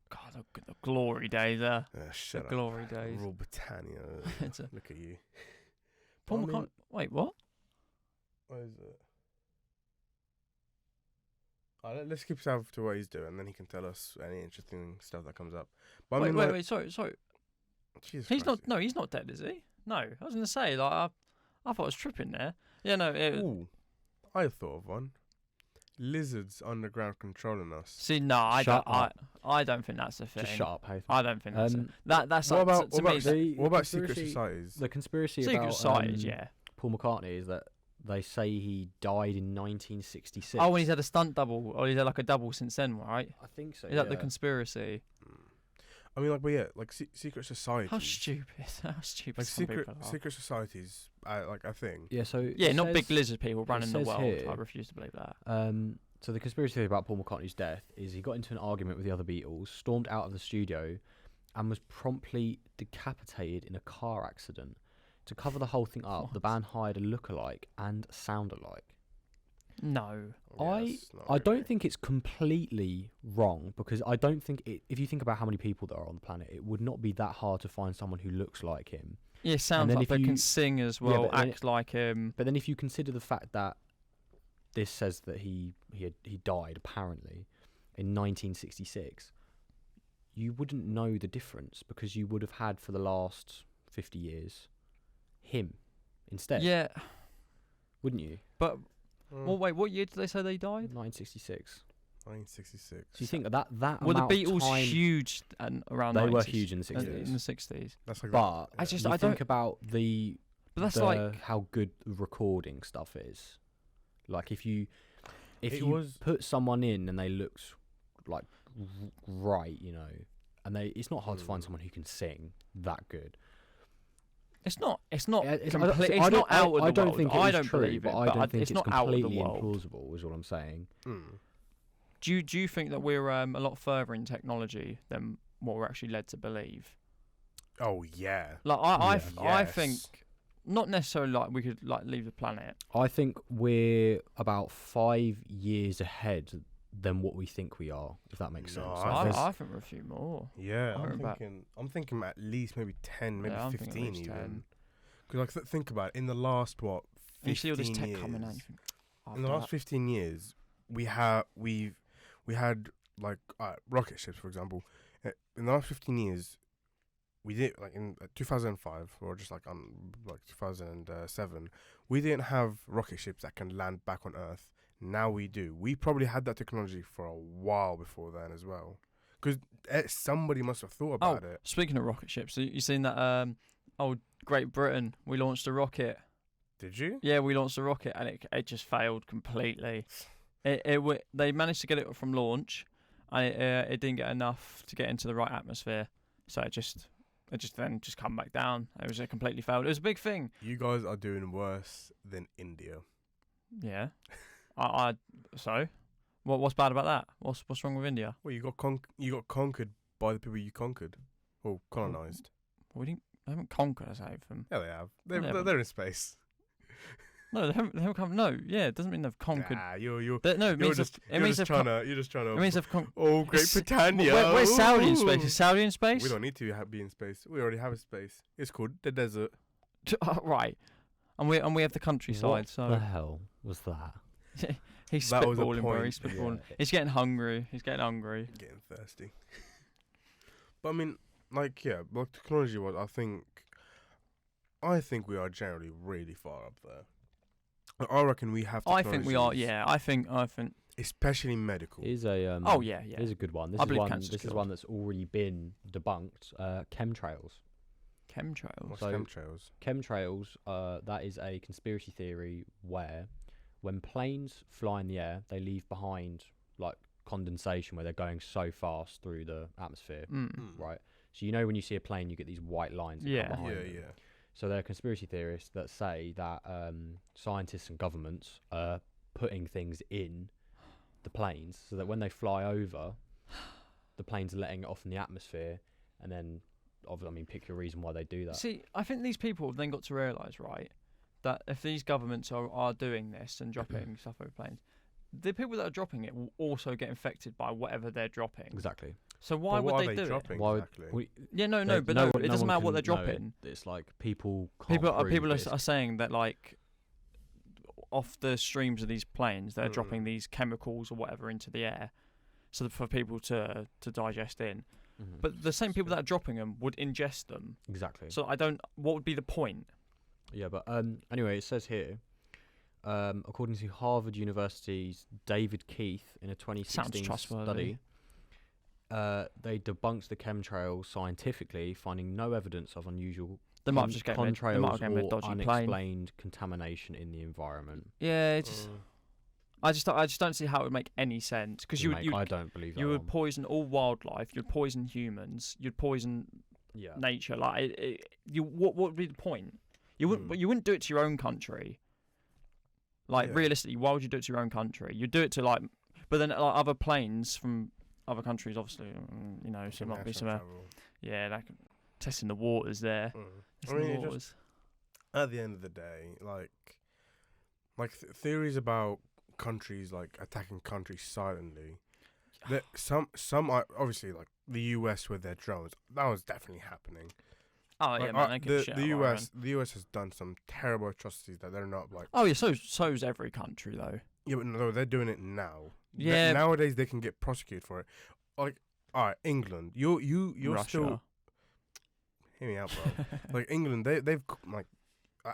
God, the glory days there. Shut up. Glory days. Rule Britannia. Look at you. Paul McCartney. Wait, what? What is it? Let's skip South to what he's doing, and then he can tell us any interesting stuff that comes up. But wait, sorry. Jesus he's Christ. not. No, he's not dead, is he? No, I was gonna say, like, I thought I was tripping there. Yeah, no. Ooh, I thought of one. Lizards underground controlling us. See, no, I don't think that's a thing. Just shut up, Haytham. I don't think that's. What like, about secret societies? The conspiracy secret societies, yeah. Paul McCartney is that they say he died in 1966. Oh, and he's had a stunt double, or he's had like a double since then, right? I think so. Is that the conspiracy? I mean, like, but yeah, like secret societies. How stupid! Like secret societies, like a thing. Yeah. So not big lizard people running the world. Here, I refuse to believe that. So the conspiracy theory about Paul McCartney's death is he got into an argument with the other Beatles, stormed out of the studio, and was promptly decapitated in a car accident. To cover the whole thing up, the band hired a lookalike and sound-alike. No. I don't think it's completely wrong, because I don't think if you think about how many people there are on the planet, it would not be that hard to find someone who looks like him. Yeah, sounds like they can sing as well, act like him. But then if you consider the fact that this says that he died apparently in 1966, you wouldn't know the difference because you would have had for the last 50 years him instead. Yeah. Wouldn't you? But, well, wait, what year did they say they died? 1966. 1966. So you think that Were the amount Beatles of time, huge and around they 90s? were huge in the 60s. In the 60s. That's like But that, I think about But that's how good recording stuff is. Like if you was put someone in and they looked like right, you know, and it's not hard to find someone who can sing that good. It's not. It's not. It's complete. not It's not out of the world. I don't think I it's don't true, believe it. but I don't think it's it's not out of the completely world. implausible. Is what I'm saying. Do you think that we're a lot further in technology than what we're actually led to believe? Oh yeah. Like I Yes. think not necessarily like we could like leave the planet. I think we're about 5 years ahead than what we think we are. If that makes No, sense. I think we're a few more. Yeah, I'm I'm thinking at least maybe 10, maybe Yeah, I'm thinking at 15 least even. 10. Because like think about it, in the last 15 You see all this tech years, coming out. You think, oh, in the last 15 years, we had like rocket ships, for example. In the last 15 years, we did like in 2005 or just like 2007, we didn't have rocket ships that can land back on Earth. Now we do. We probably had that technology for a while before then as well, because somebody must have thought about it. Speaking of rocket ships, you seen that? Great Britain, we launched a rocket. Did you? Yeah, we launched a rocket and it just failed completely. They managed to get it from launch, and it didn't get enough to get into the right atmosphere, so it just then come back down. It was completely failed. It was a big thing. You guys are doing worse than India. Yeah, so what's bad about that? What's wrong with India? Well, you got conquered by the people you conquered, or colonized. They haven't conquered us, have them. Yeah, they have. They're in space. No, they haven't come. No, yeah, it doesn't mean they've conquered. Nah, you're just trying to. It means they've conquered. Oh, Great Britannia. Where's Saudi in space? Ooh. Is Saudi in space? We don't need to be in space. We already have a space. It's called the desert. Right, and we have the countryside. What so the hell was that? He's That was a spitballing, bro. point. He's spitballing. Yeah. He's getting hungry. Getting thirsty. But I mean, like, yeah, like technology-wise, I think we are generally really far up there. I reckon we have. I think we are. Yeah, I think. Especially medical. Here's a Oh yeah. Here's a good one. I believe cancer's This is killed. one that's already been debunked. Chemtrails. Chemtrails. What's So- chemtrails? Chemtrails. That is a conspiracy theory where, when planes fly in the air, they leave behind like condensation where they're going so fast through the atmosphere, right? So you know when you see a plane, you get these white lines. That Yeah. come behind Yeah, them. yeah. So there are conspiracy theorists that say that scientists and governments are putting things in the planes so that when they fly over, the planes are letting it off in the atmosphere, and then, pick your reason why they do that. See, I think these people have then got to realise, right, that if these governments are doing this and dropping stuff over planes, the people that are dropping it will also get infected by whatever they're dropping. Exactly. So why But would what they are do dropping it? Why would exactly? Yeah, no, They- it doesn't one matter what can they're know. dropping. It's like people can't People prove are this. saying that like off the streams of these planes, they're Mm. dropping these chemicals or whatever into the air, so that for people to digest in. Mhm. But the same people that are dropping them would ingest them. Exactly. So what would be the point? Yeah, but anyway, it says here, according to Harvard University's David Keith in a 2016 trustworthy. study, they debunked the chemtrails scientifically, finding no evidence of unusual They might have just getting contrails they might have getting a or dodgy plane. unexplained contamination in the environment. Yeah, it's. I just don't see how it would make any sense because Mate, I don't believe that. you would one. poison all wildlife, you'd poison humans, you'd poison Yeah. nature. Like what would be the point? You wouldn't do it to your own country. Like Yeah. realistically, why would you do it to your own country? You'd do it to like, but then like, other planes from other countries, obviously, so it might be some like testing the waters there. Testing the it waters. at the end of the day, like theories about countries like attacking countries silently. That some are obviously like the US with their drones. That was definitely happening. Oh yeah, man, they give a shit the about US the US has done some terrible atrocities that they're not like. Oh yeah, so's every country though. Yeah, but no, they're doing it now. Yeah. Nowadays they can get prosecuted for it. Like all right, England. You're Russia. still. Hear me out, bro. Like England, they've like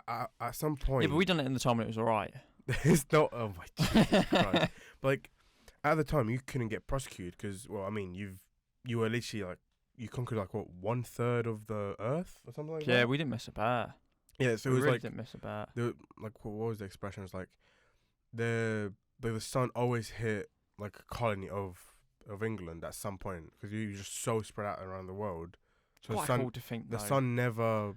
at some point. Yeah, but we done it in the time when it was alright. It's not. Oh my Jesus Christ! But like at the time, you couldn't get prosecuted because, well, I mean, you were literally like you conquered like what 1/3 of the earth or something like that. Yeah, we didn't miss about. Yeah, so we it was really like didn't miss about. like what was the expression? It was like the sun always hit like a colony of England at some point because you're just so spread out around the world. So Quite cool to think the sun never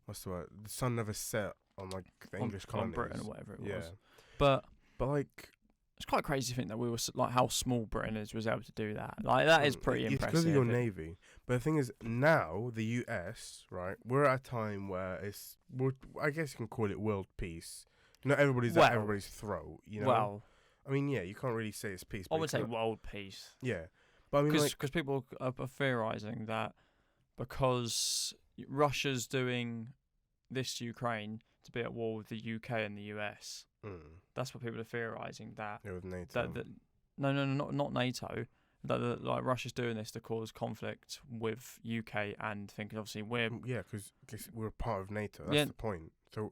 what's the word? The sun never set on like the English colonies. On Britain or whatever it was. Yeah. But like it's quite crazy to think that we were like how small Britain was able to do that. Like that is pretty impressive. It's because of your navy. But the thing is, now the US, right? We're at a time where I guess you can call it world peace. Not everybody's at everybody's throat, you know. Well, I mean, yeah, you can't really say it's peace. I would say world peace. Yeah, but I mean, because people are theorizing that because Russia's doing this to Ukraine to be at war with the UK and the US. That's what people are theorizing that. Yeah, with NATO. No, not NATO. That like Russia's doing this to cause conflict with UK and thinking obviously we're because we're part of NATO. That's the point. So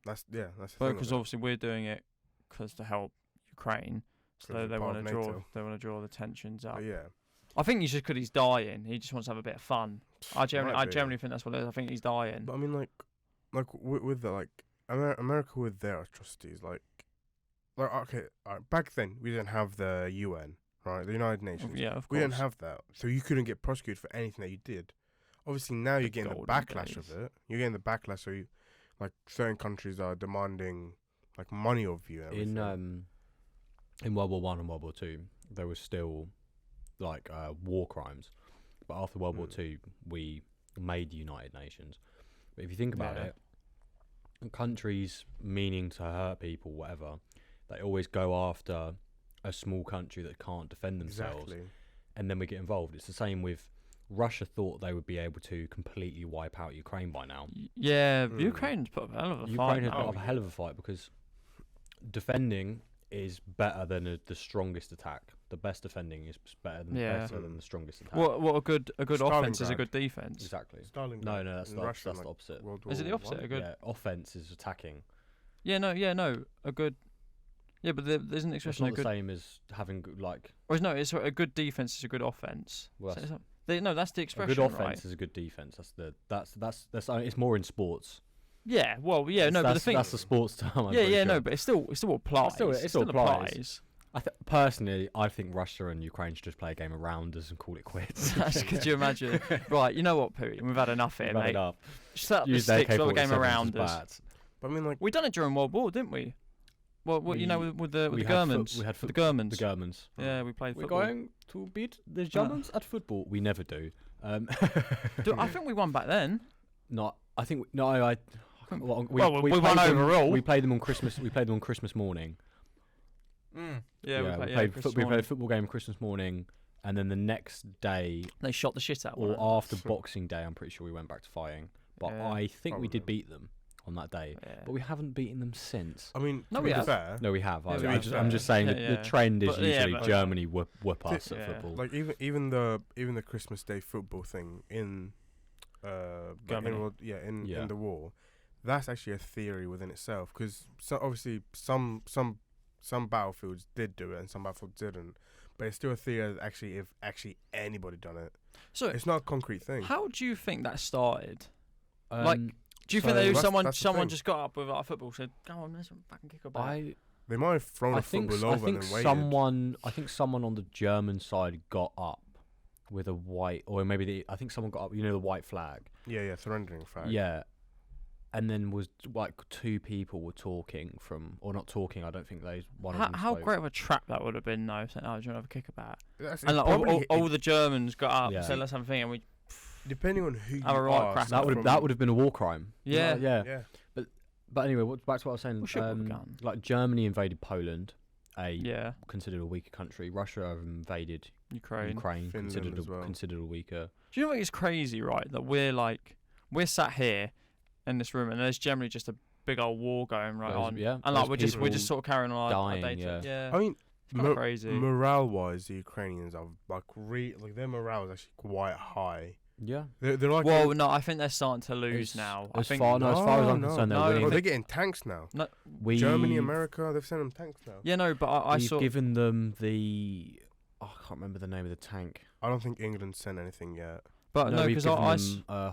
that's the thing. Because obviously we're doing it because to help Ukraine. So they want to draw the tensions up. But yeah. I think he's just because he's dying. He just wants to have a bit of fun. I generally think that's what it is. I think he's dying. But I mean, like with the like America with their atrocities, like okay, back then we didn't have the UN, right? The United Nations. Yeah, of course. We didn't have that, so you couldn't get prosecuted for anything that you did. Obviously, now you're getting the backlash of it. You're getting the backlash, so like certain countries are demanding like money of you. In World War One and World War Two, there was still like war crimes, but after World War Two, we made the United Nations. But if you think about it, countries meaning to hurt people, whatever, they always go after a small country that can't defend themselves, and then we get involved. It's the same with Russia. Thought they would be able to completely wipe out Ukraine by now. Yeah, Ukraine's put up a hell of a fight. Ukraine has put up a hell of a fight because defending is better than the strongest attack. The best defending is better than the strongest attack. What a good offense is a good defense. Exactly. Stalingrad. No, that's the opposite. Is it the opposite? A good offense is attacking. No, a good. Yeah, but isn't the expression it's not the same as having like. Or no, it's a good defense is a good offense. Well, that's the expression. A good offense is a good defense. That's it's more in sports. Yeah, well, yeah, no, but the thing that's the sports term. No, but it still applies. It still applies. Personally, I think Russia and Ukraine should just play a game of rounders and call it quits. Could you imagine? Right, you know what, Putin? We've had enough here, mate. Set up the sticks, have a game of rounders. But I mean, like we done it during World War, didn't we? Well, with the Germans. We had the Germans. The Germans. Yeah, we played football. We're going to beat the Germans at football. We never do. I think we won back then. I think we won overall. We played them on Christmas. We played them on Christmas morning. Yeah, we played a football game Christmas morning, and then the next day they shot the shit out. Or after Boxing Day, I'm pretty sure we went back to fighting. But I think we did beat them on that day, but we haven't beaten them since. I mean, no, we have. Fair. No, we have. Yeah, I'm just saying the trend is usually Germany whoop us at football. Like even the Christmas Day football thing in Germany. In the war, that's actually a theory within itself because obviously some battlefields did do it and some battlefields didn't, but it's still a theory that if anybody done it. So it's not a concrete thing. How do you think that started? Do you think that someone just got up with a football said, "Go on, let's fucking kick a ball"? They might have thrown a football over and then waited. I think someone on the German side got up with a white, or maybe I think someone got up. You know, the white flag. Yeah, surrendering flag. Yeah, and then was like two people were talking or not talking. I don't think one of them. How spoke. Great of a trap that would have been, though. Saying, "Oh, do you want to have a kickabout?" And like, all the Germans got up and said, "Let's have a thing," and we. Depending on who you ask, that would have been a war crime. Yeah. But anyway, back to what I was saying. Like Germany invaded Poland, considered a weaker country. Russia invaded Ukraine considered a weaker. Do you know what is crazy, right? That we're sat here in this room, and there's generally just a big old war going on. Yeah, and like we're just sort of carrying on our day. Yeah. I mean, It's kind of crazy. Morale-wise, the Ukrainians are like their morale is actually quite high. Yeah. They're like. Well, no, I think they're starting to lose now. As far as I'm concerned, they're winning. Oh, they're getting tanks now. No, Germany, America, they've sent them tanks now. Yeah, no, but I saw. We've given them the. I can't remember the name of the tank. I don't think England sent anything yet. But no, because I saw a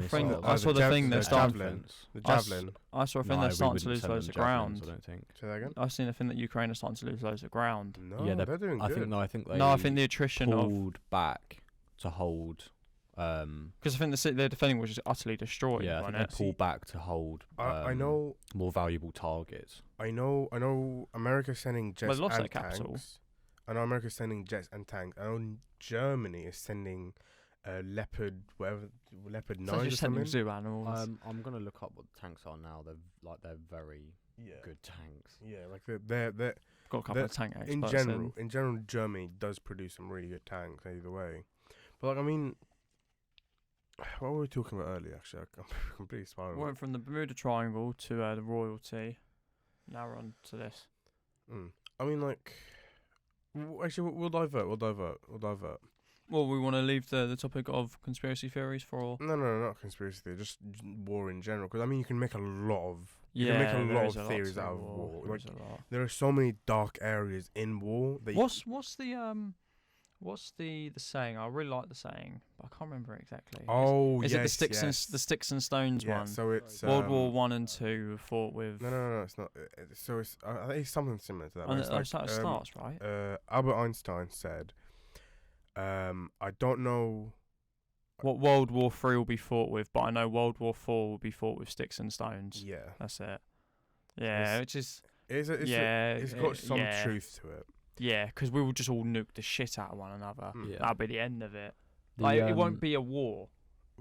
thing. I saw the thing that's starting. The javelin. I saw a thing that's starting to lose loads of ground. I don't think. Say that again. I've seen a thing that Ukraine is starting to lose loads of ground. No, yeah, they're doing good. I think they. No, I think the attrition pulled back to hold. Because I think their defending was just utterly destroyed. Yeah, I think they pulled back to hold. I know more valuable targets. I know. America's sending jets lost and their capital. tanks. I know America's sending jets and tanks. I know Germany is sending Leopard 9 or something. Zoo animals. I'm gonna look up what the tanks are now. They're very good tanks. Yeah, like they're got a couple of tank experts in general, Germany does produce some really good tanks either way. But like, I mean, what were we talking about earlier? Actually, I'm completely spiraled. We went from the Bermuda Triangle to the royalty. Now we're on to this. I mean, like, actually, we'll divert. Well, we want to leave the topic of conspiracy theories for. No, not conspiracy theory. Just war in general. Because I mean, you can make a lot of theories out of war. Like, there are so many dark areas in war. That what's the saying? I really like the saying, but I can't remember it exactly. Oh, is it the sticks and stones one? So it's World War 1 and 2 fought with. No, it's not. So it's I think it's something similar to that. And it starts right. Albert Einstein said, I don't know what World War 3 will be fought with, but I know World War 4 will be fought with sticks and stones. Yeah, that's it. Yeah, which is. It's got some truth to it. Yeah, because we will just all nuke the shit out of one another. Yeah. That'll be the end of it. It won't be a war.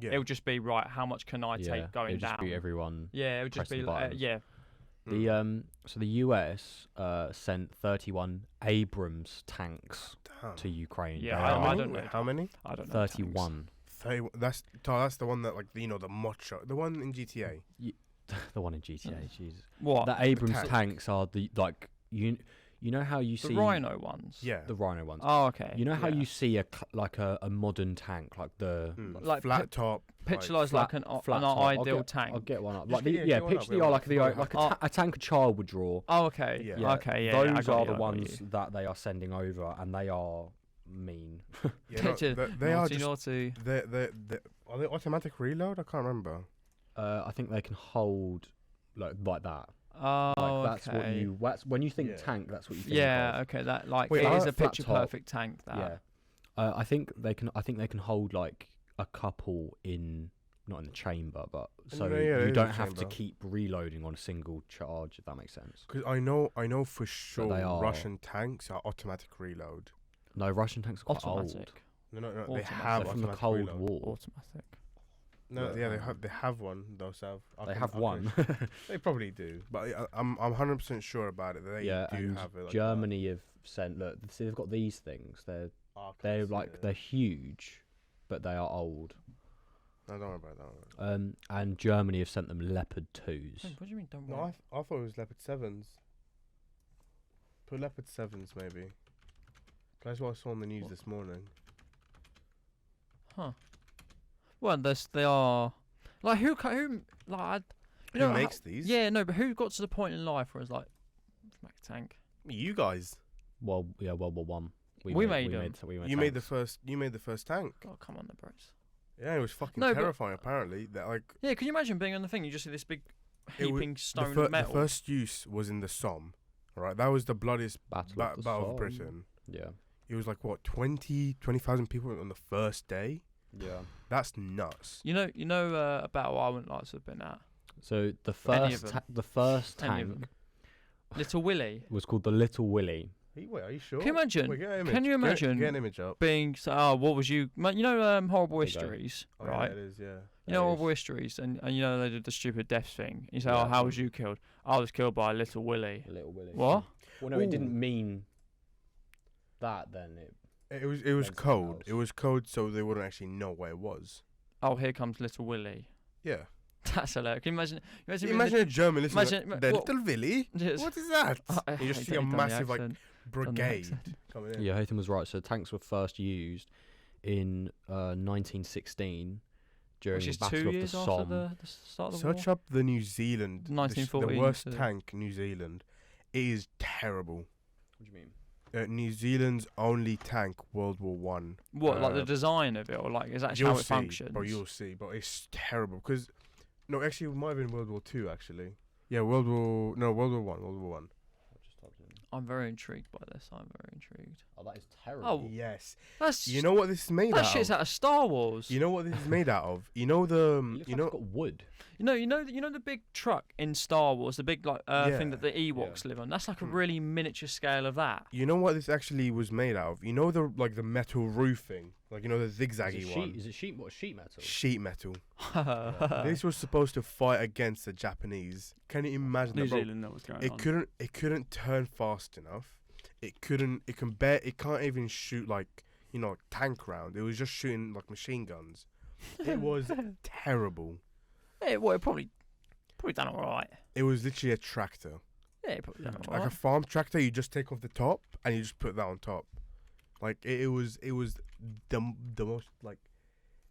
Yeah. It'll just be, right, how much can I take going down? It'll just be everyone. Yeah, it'll just be So the US sent 31 Abrams tanks to Ukraine. Yeah, I don't know. How many? I don't know. 31. That's the one that, like, the Mocho, the one in GTA. The one in GTA. Jesus. What? The Abrams tanks are the you know how you see the Rhino ones? Yeah, the Rhino ones. Oh, okay. You know how you see a modern tank, like the like flat top, picturized like an ideal tank. I'll get one up. Like a tank a child would draw. Oh, okay. Yeah. Okay. Yeah. Those are the ones that they are sending over, and they are mean. They are naughty. Are they automatic reload? I can't remember. I think they can hold like that. Oh, like that's okay. when you think tank, that's what you think. Yeah, of. okay. That it is a picture perfect tank. That. Yeah, I think they can hold like a couple not in the chamber, but so you don't have to keep reloading on a single charge. If that makes sense. Because I know for sure Russian tanks are automatic reload. No, Russian tanks are quite automatic. Old. No, they have from the Cold War. Automatic. No, they have one. They have one. They probably do, but I'm 100% sure about it. They do have it. Like Germany have sent. Look, see, they've got these things. They're huge, but they are old. No, don't worry about that. And Germany have sent them Leopard 2s. What do you mean? Don't worry. No, I thought it was Leopard 7s. Put Leopard 7s maybe. That's what I saw on the news this morning. Huh. Well, they are like who like who makes these? Yeah, no, but who got to the point in life where it's like make a tank? You guys. Well, yeah, World War 1. We made them. You made the first tank. God, come on, the bros. Yeah, it was fucking terrifying. Apparently, that like. Yeah, can you imagine being on the thing? You just see this big heaping stone metal. The first use was in the Somme, right? That was the bloodiest battle of Britain. Yeah. It was like what 20,000 people on the first day. Yeah, that's nuts. You know a battle I wouldn't like to have been at. So the first tank, Little Willie, was called the Little Willie. Wait, are you sure? Can you imagine? Get an image up. Being what was you? You know, Horrible Histories, right? Yeah, it is. Yeah. You know Horrible Histories, and you know they did the stupid death thing. You say, how was you killed? I was killed by Little Willie. Little Willie. What? Well, no, it didn't mean that. Then it was code. It was code, so they wouldn't actually know where it was. Oh, here comes Little Willie. Yeah. That's hilarious. Can you imagine a German listening to Little Willie? What is that? You just see a massive brigade coming in. Yeah, Haytham was right. So tanks were first used in 1916 during Which the is Battle 2 of the years after Somme. the start of the war. Search up the New Zealand, the 1914, worst so- tank, New Zealand. It is terrible. What do you mean? New Zealand's only tank, World War One. What, like the design of it, or like is that how it functions? But you'll see. But it's terrible because no, actually, it might have been World War Two. Actually, yeah, World War One. World War One. I've just typed in. I'm very intrigued by this. I'm very intrigued. Oh, that is terrible. Oh, Yes. that's You know what this is made that out shit's of? out of Star Wars. You know what this is made out of? You know the It looks like it's got wood. You know the big truck in Star Wars, the big like thing that the Ewoks Yeah. live on. That's like a really miniature scale of that. You know what this actually was made out of? You know the metal roofing, like the zigzaggy one. Is it sheet? What, sheet metal? Sheet metal. New This was supposed to fight against the Japanese. Can you imagine that, bro? Zealand know what's going on. It couldn't turn fast enough. It can't even shoot like tank round. It was just shooting like machine guns. It was terrible. Yeah, well, it probably done all right. It was literally a tractor. Yeah, it probably done all Like right. a farm tractor, you just take off the top and you just put that on top. Like it was the most like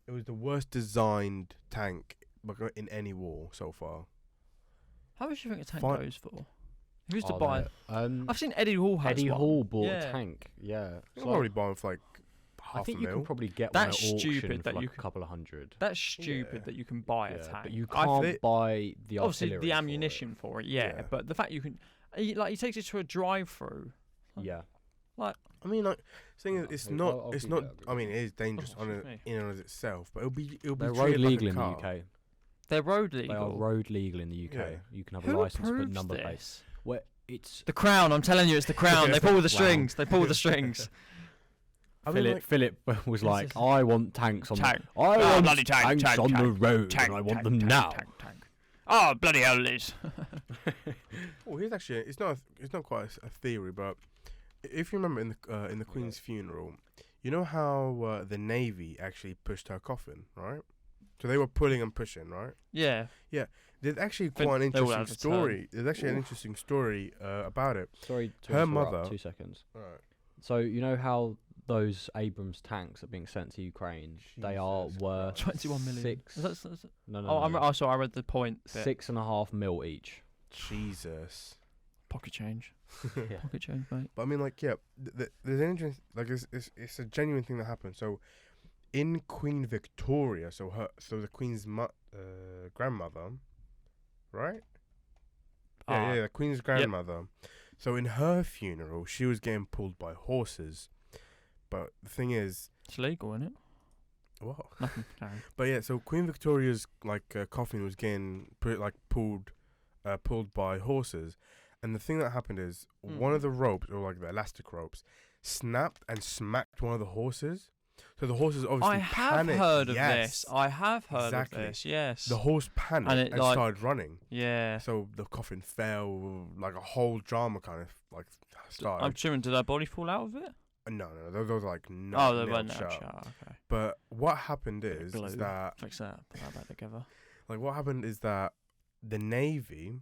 it was the worst designed tank in any war so far. How much do you think a tank Fine. goes for? If you used to buy it, I've I've seen Eddie Hall has Eddie one. Hall bought Yeah. a tank. Yeah. You'll probably buy them for like I half think a you mil. can probably get That's one at auction stupid for that like you a can- couple of hundred. That's stupid Yeah. that you can buy a Yeah, tank. but you I can't think- buy the obviously artillery the for ammunition for it. Yeah, Yeah. but the fact you can, he takes it to a drive-through. it. Yeah. I mean, like, thing is, it's I'll not. give It's you not. that, I mean, it is dangerous Oh, on excuse it me. in and of itself, but it'll be They're road treated like legal a in the car. UK. They're road They legal. are road legal in the UK. Yeah. You can have Who a license but approves number this? plate. Well, it's The Crown. I'm telling you, it's the Crown. They pull the Wow. strings. They pull the strings. I mean, like, Philip was like, is- I want tanks on Tank. the I Oh, want bloody tank, tank, on the tank, road tank, and I want tank, them tank, now. Tank. Oh, bloody hell, Liz. well, here's actually. It's not quite a theory, but if you remember in the Queen's funeral, you know how the Navy actually pushed her coffin, right? So they were pulling and pushing, right? Yeah. There's actually Think quite an they all interesting had a turn. story. There's actually an interesting story about it. Sorry to Her interrupt, mother- 2 seconds. Right. So you know how those Abrams tanks are being sent to Ukraine? They are Jesus worth Christ. 21 million. Six. Is that- No, no, oh, no. sorry. I read the point. bit. 6.5 mil each. Jesus. Pocket change. Yeah. Pocket change, mate. But I mean, like, yeah, there's an interesting, like, it's a genuine thing that happened. So, in Queen Victoria, so the Queen's grandmother, right? Yeah, the Queen's grandmother. So in her funeral, she was getting pulled by horses. But the thing is, It's legal, isn't it? what? Nothing. Carry. But yeah, so Queen Victoria's coffin was getting pulled by horses, and the thing that happened is one of the ropes, or like the elastic ropes, snapped and smacked one of the horses. So the horses obviously I have panicked. heard of Yes. this. I have heard Exactly. of this. Yes. The horse panicked And and, it, like- started running. yeah. So the coffin fell, like a whole drama kind of like started. I'm assuming did her body fall out of it? No, those are like no. Oh, they nailed weren't shut. shut. Okay. But what happened Bit of is glue. that Fix that. Put that back together. the Navy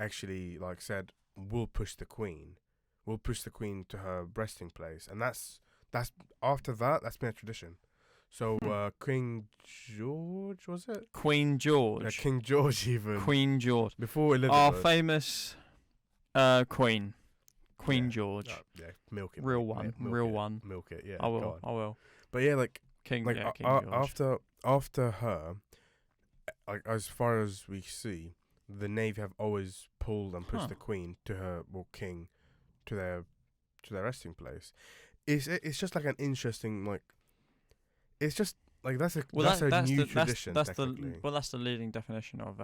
actually said we'll push the Queen to her resting place, and that's after that's been a tradition. So King George, was it? Queen George. King George even Queen George. before Elizabeth. Our famous Queen. Queen Yeah. George. Yeah, milk it. Real mate. one, Milk real it. one. Milk it. Yeah, I go will. on. I will. But yeah, King. King George. after her, as far as we see, the Navy have always pulled and pushed Huh. the Queen to her King to their resting place. It's just like an interesting it's just like that's a new tradition. That's technically. that's the leading definition of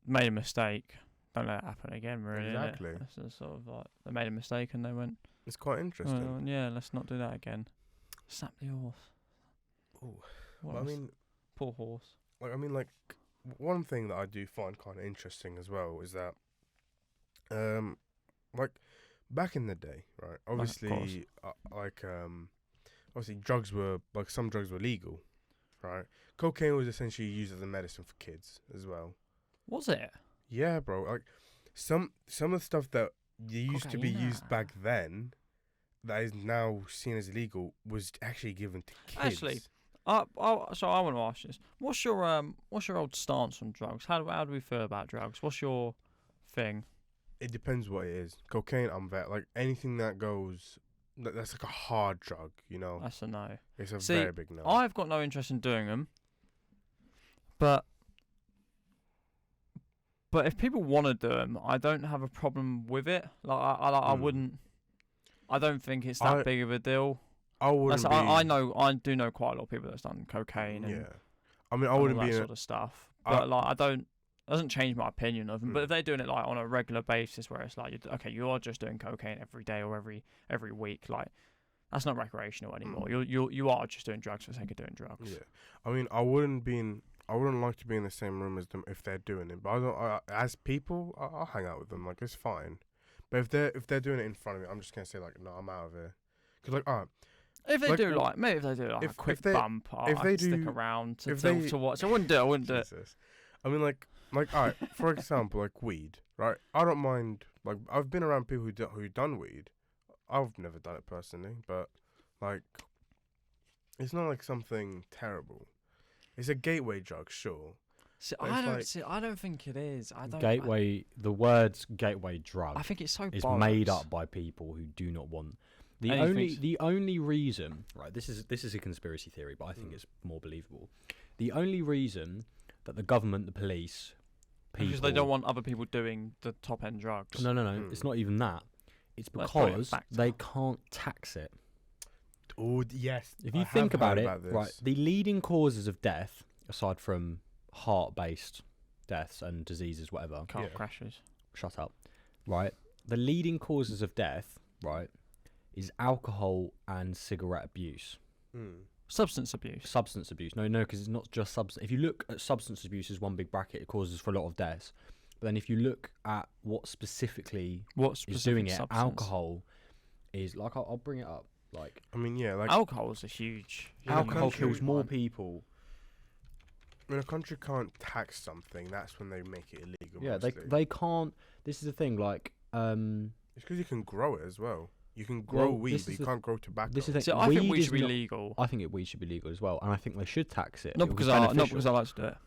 made a mistake. Don't let it happen again. Really. innit? Exactly. That's just sort of like they made a mistake and they went. It's quite interesting. Well, yeah, let's not do that again. Snap the horse. Ooh. What But I else? mean, Poor horse. one thing that I do find kind of interesting as well is that, back in the day, right? Obviously, obviously, some drugs were legal, right? Cocaine was essentially used as a medicine for kids as well. Was it? Yeah, bro. Like some of the stuff that used to be used back then, that is now seen as illegal, was actually given to kids. Actually, so I want to ask this: what's your old stance on drugs? How do we feel about drugs? What's your thing? It depends what it is. Cocaine, I'm like anything that goes. That's like a hard drug, you know. That's a no. It's a very big no. I've got no interest in doing them, but if people want to do them, I don't have a problem with it. Like I wouldn't. I don't think it's that big of a deal. I wouldn't. I do know quite a lot of people that's done cocaine. And I mean, I wouldn't be that sort of stuff. But like, I don't. Doesn't change my opinion of them. But if they're doing it like on a regular basis, where it's like, you are just doing cocaine every day or every week, like that's not recreational anymore. You are just doing drugs for the sake of doing drugs. Yeah, I mean, I wouldn't like to be in the same room as them if they're doing it. But as people, I'll hang out with them. Like it's fine. But if they're doing it in front of me, I'm just gonna say like, no, I'm out of here. Cause like, alright. If they do a quick bump, if they do, stick around to watch. I wouldn't do it. I mean, like, alright, for example, like weed, right? I don't mind. Like, I've been around people who done weed. I've never done it personally, but like, it's not like something terrible. It's a gateway drug, sure. I don't think it is. The words gateway drug. I think it's so is bollocks. Made up by people who do not want. The only reason, right? This is a conspiracy theory, but I think it's more believable. The only reason that the government, the police, people, because they don't want other people doing the top end drugs. No. It's not even that. It's because they can't tax it. Oh yes. If you think about it, right? The leading causes of death, aside from heart-based deaths and diseases, whatever. Car crashes. Shut up. Right. The leading causes of death, right, is alcohol and cigarette abuse. Substance abuse. No, because it's not just substance. If you look at substance abuse as one big bracket, it causes for a lot of deaths. But then if you look at what specifically is doing it, alcohol is like I'll bring it up. Like I mean, yeah, like alcohol is a huge. Alcohol kills more people. When a country can't tax something, that's when they make it illegal. Yeah, they can't. This is the thing. Like it's because you can grow it as well. You can grow weed, but you can't grow tobacco. This is the thing. So I think weed should be legal. I think weed should be legal as well, and I think they should tax it. Not because I like to do it.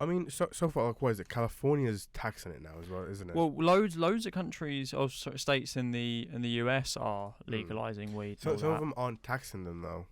I mean, so far, like, what is it? California's taxing it now as well, isn't it? Well, loads of countries or states in the US are legalizing weed. So some of them aren't taxing them though.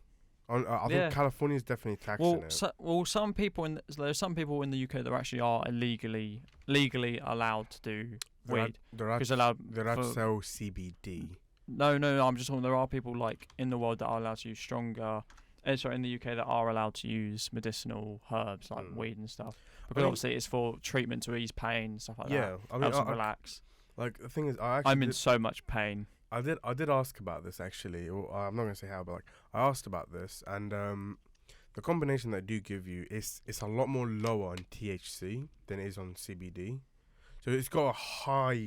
I think California's definitely taxing it. There's some people in the UK that actually are legally allowed to do weed. They're allowed to sell CBD. No. I'm just talking. There are people like in the world that are allowed to use in the UK that are allowed to use medicinal herbs like weed and stuff. Because obviously it's for treatment to ease pain and stuff like that. Yeah, I mean, helps them relax. Like the thing is, I'm in so much pain. I did ask about this actually. I'm not gonna say how, but like I asked about this, and the combination that do give you is a lot more lower on THC than it is on CBD. So it's got a high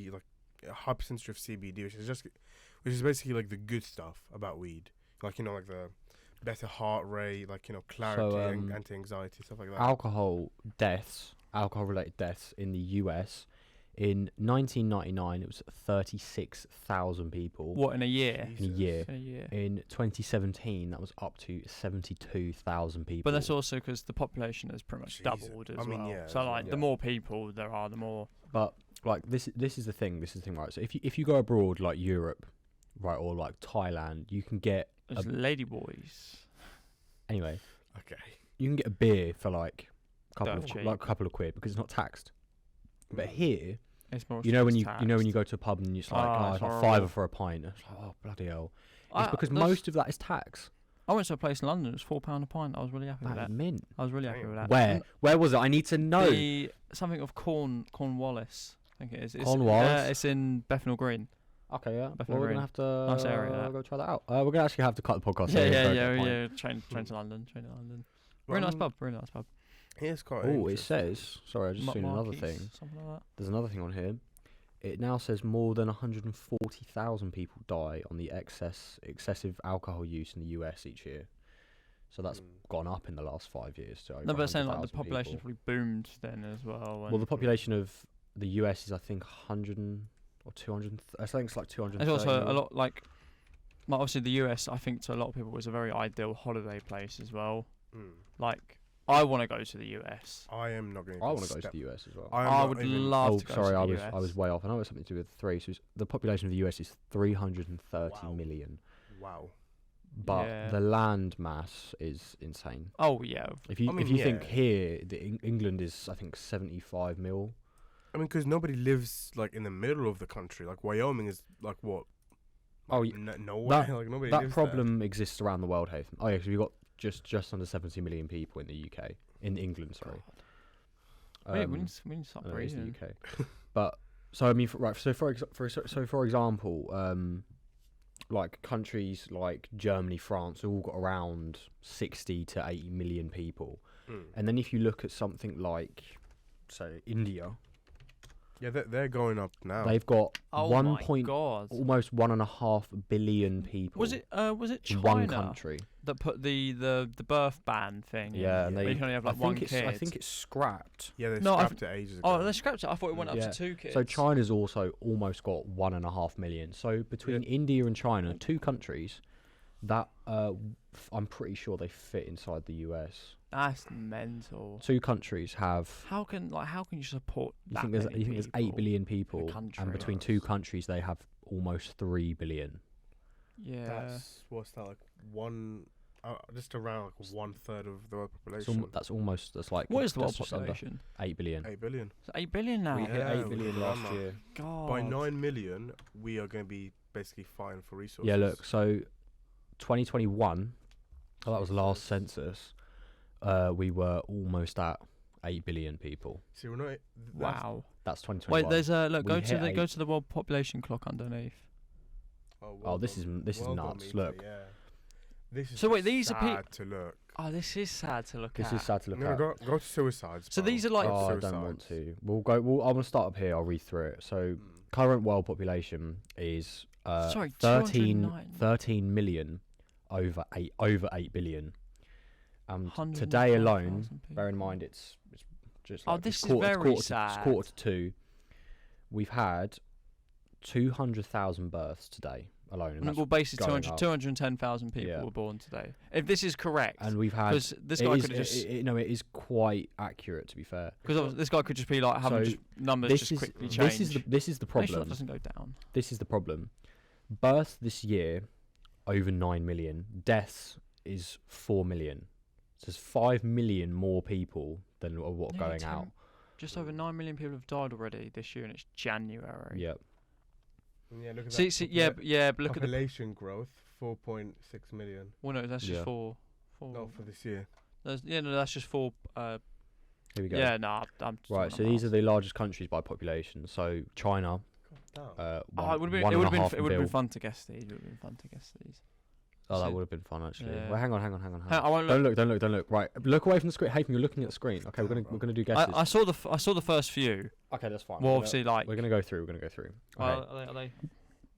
percentage of CBD, which is basically like the good stuff about weed, like like the better heart rate, like clarity and anti-anxiety, stuff like that. Alcohol-related deaths in the US in 1999 it was 36,000 people. What, in a year? Jesus. In a year. In 2017 that was up to 72,000 people. But that's also because the population has pretty much doubled as well. Yeah, so the more people there are, the more. But like this is the thing, right? So if you go abroad like Europe, right, or like Thailand, you can get ladyboys. Anyway, okay, you can get a beer for like a couple of quid because it's not taxed. But here, it's more when you go to a pub and it's like it's like $5 for a pint. It's like, oh bloody hell! It's because most of that is tax. I went to a place in London. It was £4 a pint. I was really happy with that. Mint. I was really happy with that. Where was it? I need to know. Something of Cornwallis. I think it is. Cornwallis. It's in Bethnal Green. Okay, yeah. We're gonna have to nice area, go try that out. We're gonna actually have to cut the podcast. Yeah. Train to London. Very nice pub. Yeah, it's quite. Oh, it says. Sorry, I just seen another thing. Something like that. There's another thing on here. It now says more than 140,000 people die on the excessive alcohol use in the US each year. So that's gone up in the last 5 years. So no, but saying like the population probably boomed then as well. Well, the population of the US is I think 100 or 200. I think it's like 200. There's also a lot like obviously the US. I think to a lot of people was a very ideal holiday place as well. Like I want to go to the US. I am not going. I want to go to the US as well. I would love to go sorry, to the US. I was way off. I know it's something to do with 3. So the population of the US is 330 million. Wow. But the land mass is insane. Oh yeah. If you think here, England is I think 75 mil. I mean, because nobody lives like in the middle of the country. Like Wyoming is like what? Nowhere. Like nobody that lives problem exists around the world, Haytham. Oh yeah, because we've got just under 70 million people in the UK, in England. Sorry. Wait, we need to stop breathing. The UK. But so I mean, for example, like countries like Germany, France, all got around 60 to 80 million people, and then if you look at something like, say, India. Yeah, they're going up now. They've got almost 1.5 billion people. Was it China? One country that put the birth ban thing. Yeah, and you can only have like one kid. I think it's scrapped. Yeah, they scrapped it ages ago. Oh, they scrapped it. I thought it went up to 2 kids. So China's also almost got 1.5 million. So between India and China, 2 countries, that I'm pretty sure they fit inside the US. That's mental. 2 countries have. How can you support that? You think there's 8 billion people, and between 2 countries they have almost 3 billion. Yeah. That's what's that like just around like 1/3 of the world population. That's like. What is the world population? 8 billion. 8 billion. It's 8 billion now. We hit 8 billion last year. God. By 9 million, we are going to be basically fine for resources. Yeah, look. So, 2021. Oh, that was the last census. We were almost at 8 billion people. See, we're not. Wow. That's 2021. Wait, there's look. Go to the world population clock underneath. This is nuts. Look. Yeah. This is so wait, these are sad to look. Oh, this is sad to look at. This is sad to look at. Go to suicides. So these are like. Oh, I don't want to. I'm gonna start up here. I'll read through it. So current world population is 13 million over 8 billion. Today alone, bear in mind it's just like this is very sad. It's 1:45. We've had 200,000 births today alone. Well, basically 210,000 people were born today. If this is correct, and we've had this guy could just it is quite accurate to be fair. Because this guy could just be like having numbers just quickly change. This is the problem. Make sure it doesn't go down. This is the problem. Births this year over 9 million. Deaths is 4 million. So there's 5 million more people than what are going out. Just over 9 million people have died already this year, and it's January. Yep. Yeah, look at that. But look at the population growth, 4.6 million. Well, no, that's just for. No, for this year. That's just for. Here we go. Yeah, no, I'm right. So these are the largest countries by population. So China. It would have been fun to guess these. Oh, that would have been fun actually. Yeah. Well, hang on. I won't look. Don't look. Right, look away from the screen. Haytham, you're looking at the screen. Okay, we're gonna do guesses. I saw the first few. Okay, that's fine. Well, obviously, we're gonna go through. Okay. Are they?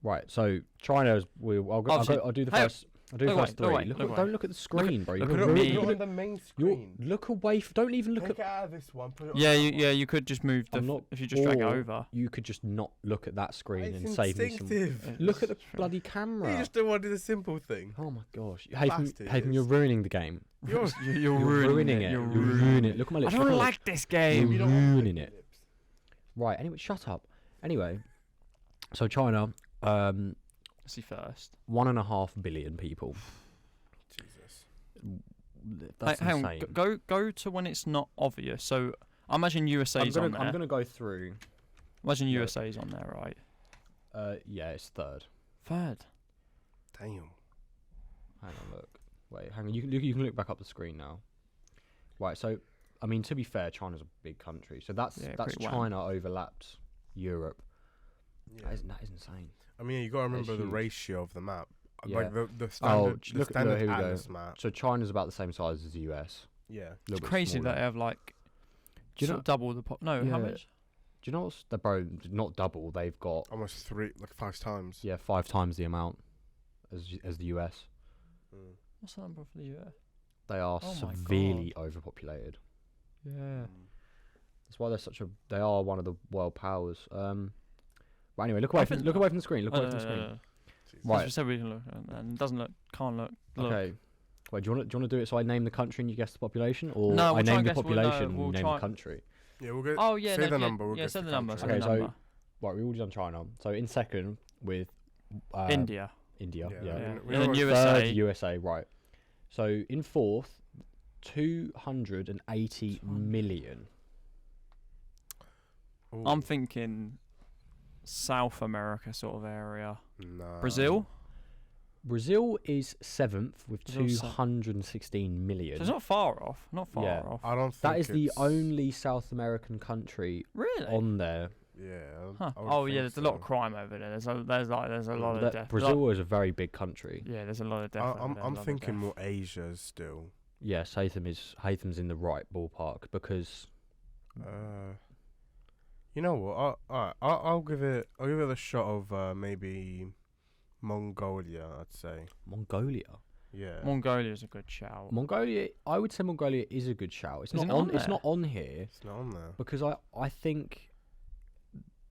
Right. So China's. I'll do the first. I'll do the first 3. Don't look at the screen, bro. Look at the main screen. Look away. Don't even look at. Take out of this one. Put it on you could just move if you just drag it over. You could just not look at that screen and save me some. Look at the bloody camera. You just don't want to do the simple thing. Oh my gosh, Haytham, you're ruining the game. You're ruining it. You're ruining it. Look at my lips. I don't like this game. You're ruining it. Right. Anyway, shut up. Anyway, so China. Let's see first. 1.5 billion people. Jesus. That's insane. Go to when it's not obvious. So I imagine USA's on there. I'm gonna go through. Imagine USA's on there, right? Yeah, it's third. Third. Damn. Hang on, look. Wait, hang on. You can look back up the screen now. Right. So, I mean, to be fair, China's a big country. So that's China overlaps Europe. Yeah. That is insane. I mean, you got to remember the ratio of the map. Yeah. Like the standard, look standard here we atlas map. So China's about the same size as the US. Yeah. It's crazy that they have like double the pop. No, how much? Do you know what's not double? They've got almost 5 times. Yeah, 5 times the amount as the US. What's the number for the US? They are severely overpopulated. Yeah. That's why they are one of the world powers. Right, But anyway, look away from the screen. Look away from the screen. Right. Just said we can look, and it doesn't look. Can't look. Okay. Wait, do you want to do it so I name the country and you guess the population, or no, I name the population and you name the country? Yeah, we'll go. Oh yeah, say the number. Yeah, say the number. Okay, so right, we've already done China. So in second with India. Yeah. And then USA. Third, USA. Right. So in fourth, 280 million. Ooh. I'm thinking South America sort of area. No. Brazil is seventh with 216 million. So it's not far off. Not far off. I don't think that is the only South American country on there. Yeah. Huh. Oh yeah, there's a lot of crime over there. There's a lot of death. Brazil is a very big country. Yeah, there's a lot of death. I'm thinking more Asia still. Yes, Hatham's in the right ballpark because. You know what? I'll give it a shot of maybe Mongolia. I'd say Mongolia. Yeah, Mongolia is a good shout. I would say Mongolia is a good shout. It's not on here. It's not on there because I think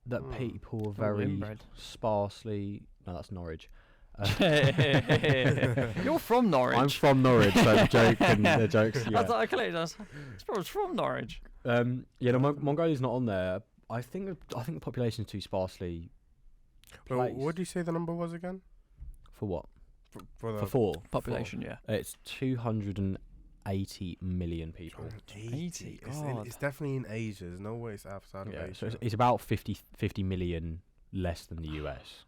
that people are very sparsely. No, that's Norwich. You're from Norwich. I'm from Norwich, so the jokes. Yeah. I thought I clearly it's from Norwich. Yeah, no, Mongolia's not on there. I think the population is too sparsely. Well, what did you say the number was again? For what? For four population, yeah. It's 280 million people. 80. It's definitely in Asia. There's no way it's outside of Asia. So it's about 50 million less than the US.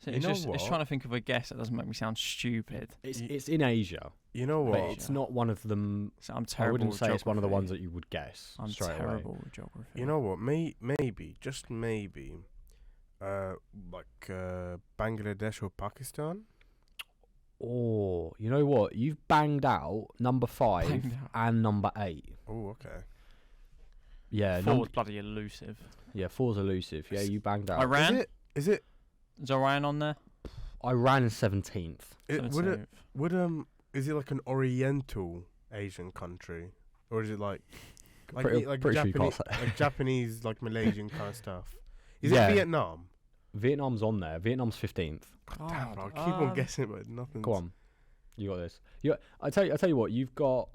So it's trying to think of a guess that doesn't make me sound stupid. It's in Asia. You know what? But it's not one of them. So I'm terrible. I wouldn't with say geography. It's one of the ones that you would guess. I'm terrible with geography. You know what? Maybe, just maybe, Bangladesh or Pakistan. Oh, you know what? You've banged out number 5 and number 8. Oh, okay. Yeah, 4's bloody elusive. Yeah, 4's elusive. Yeah, you banged out. Iran? Is it? Is Iran on there? Iran is 17th. Is it like an Oriental Asian country, or is it like Japanese, like Malaysian kind of stuff? Is it Vietnam? Vietnam's on there. Vietnam's 15th. God damn, bro, I keep on guessing, but nothing. Go on, you got this. I tell you what. You've got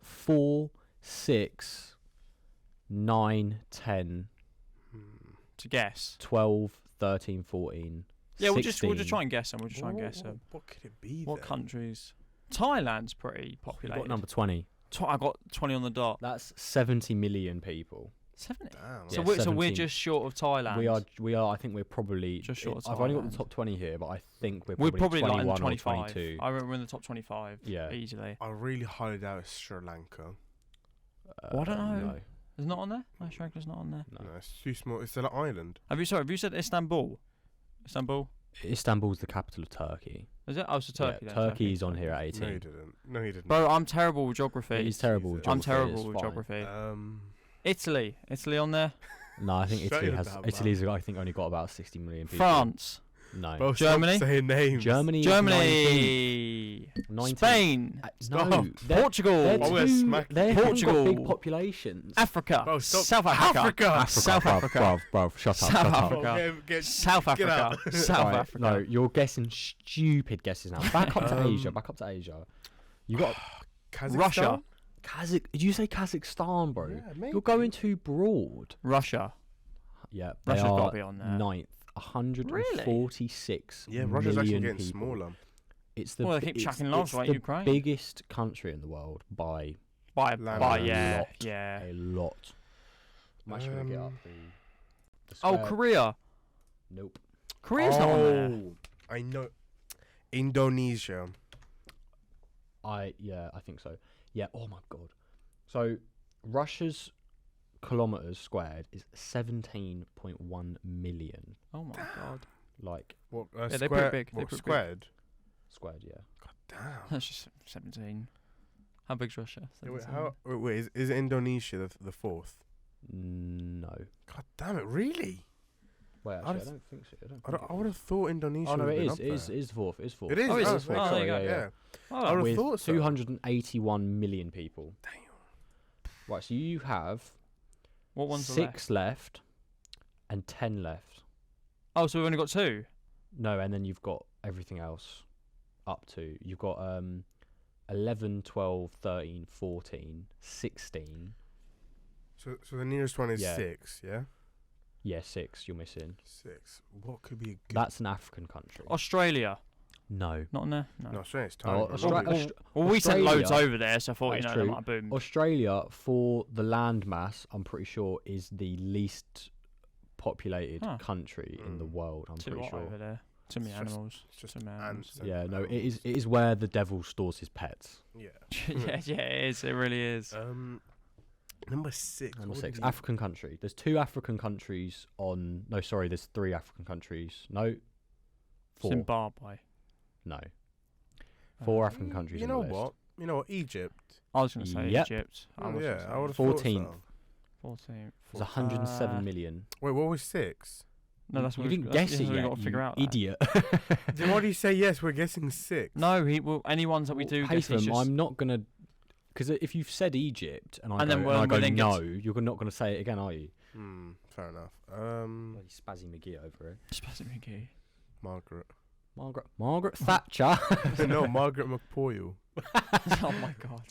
4, 6, 9, 10. To guess. 12, 13, 14. Yeah, 16. we'll just try and guess them. What could it be? What countries? Thailand's pretty populated. You got number 20. I got 20 on the dot. That's 70 million people. 70. Damn. So we're just short of Thailand. We are. I think we're probably just short of Thailand. I've only got the top 20 here, but I think we're probably 21 like in the 25. Or 22. I remember we're in the top 25. Yeah, easily. I really highly doubt it's Sri Lanka. Well, I don't know. No. It's not on there. No, Sri Lanka's not on there. No, it's too small. It's an island. Have you said Istanbul? Istanbul's the capital of Turkey. Is it? Oh, so Turkey. Yeah, Turkey's on here at 18. No, he didn't. Bro, I'm terrible with geography. He's terrible with geography. I'm terrible with geography. Italy on there? No, I think Italy's I think only got about 60 million people. France. No. Bro, Germany. Saying names. Germany. 19. Spain. No. Portugal. They're Portugal. Big populations. Africa. Bro, South Africa. South Africa. Bro, shut up. South Africa. South Africa. South Africa. No, you're guessing stupid guesses now. Back up to Asia. You got Russia. Did you say Kazakhstan, bro? Yeah, maybe. You're going too broad. Russia. Yeah, Russia's got to be on there. 9th. 146 Yeah, Russia's actually getting people. smaller. It's the they keep chucking logs like Ukraine. Biggest country in the world by a lot. I'm actually gonna get up the Korea. Nope. Korea's not on there. I know. Indonesia. I think so. Yeah. Oh my god. So Russia's kilometers squared is 17.1 million. Oh my god. Like what? They're pretty big. What, squared? Squared, yeah. God damn. That's just 17. How big's Russia? Wait, is Indonesia the fourth? No. God damn it! Really? Wait, actually, I don't think so. I would have thought Indonesia. Oh no, it is fourth. It is fourth. It is. Oh, it is is. fourth. Yeah. Oh, I would have with thought so. 281 million people. Damn. Right, so you have What ones are 6 left and 10 left. Oh, so we've only got 2? No, and then you've got everything else up to. You've got 11, 12, 13, 14, 16. So the nearest one is Yeah. 6, yeah? Yeah, 6 you're missing. 6. What could be a good... That's an African country. Australia. No. Not in there? No, Australia's tiny. Oh, bro. Well, we sent loads Australia- over there, so I thought, That's they true. might boom. Australia, for the landmass, I'm pretty sure, is the least populated country in the world. I'm Too pretty hot sure. over there. Too many animals. It's just Too many animals. ants. and Yeah, no, it animals. is where the devil stores his pets. Yeah. yeah, it is. It really is. Number 6. Number what 6, would be- African country. There's 2 African countries on. No, sorry, there's 3 African countries. No, 4. Zimbabwe. No, 4 African countries. You on know the list. what? You know what? Egypt. I was going to say Yep. Egypt. I Oh, was yeah, gonna I say would have 14th. thought 14. There's 107 million. so. Wait, what was 6? No, that's You what didn't guess it we yet, got to figure you out. that. idiot. Then why do you say yes? We're guessing 6. No, he will. Any ones that we do, guess, he's Haytham, just, I'm not gonna, because if you've said Egypt and I And go, then and I when go we then get no, you're not gonna say it again, are you? Fair enough. Bloody Spazzy McGee over it. Spazzy McGee. Margaret. Margaret Thatcher. No, Margaret McPoyle. Oh my god.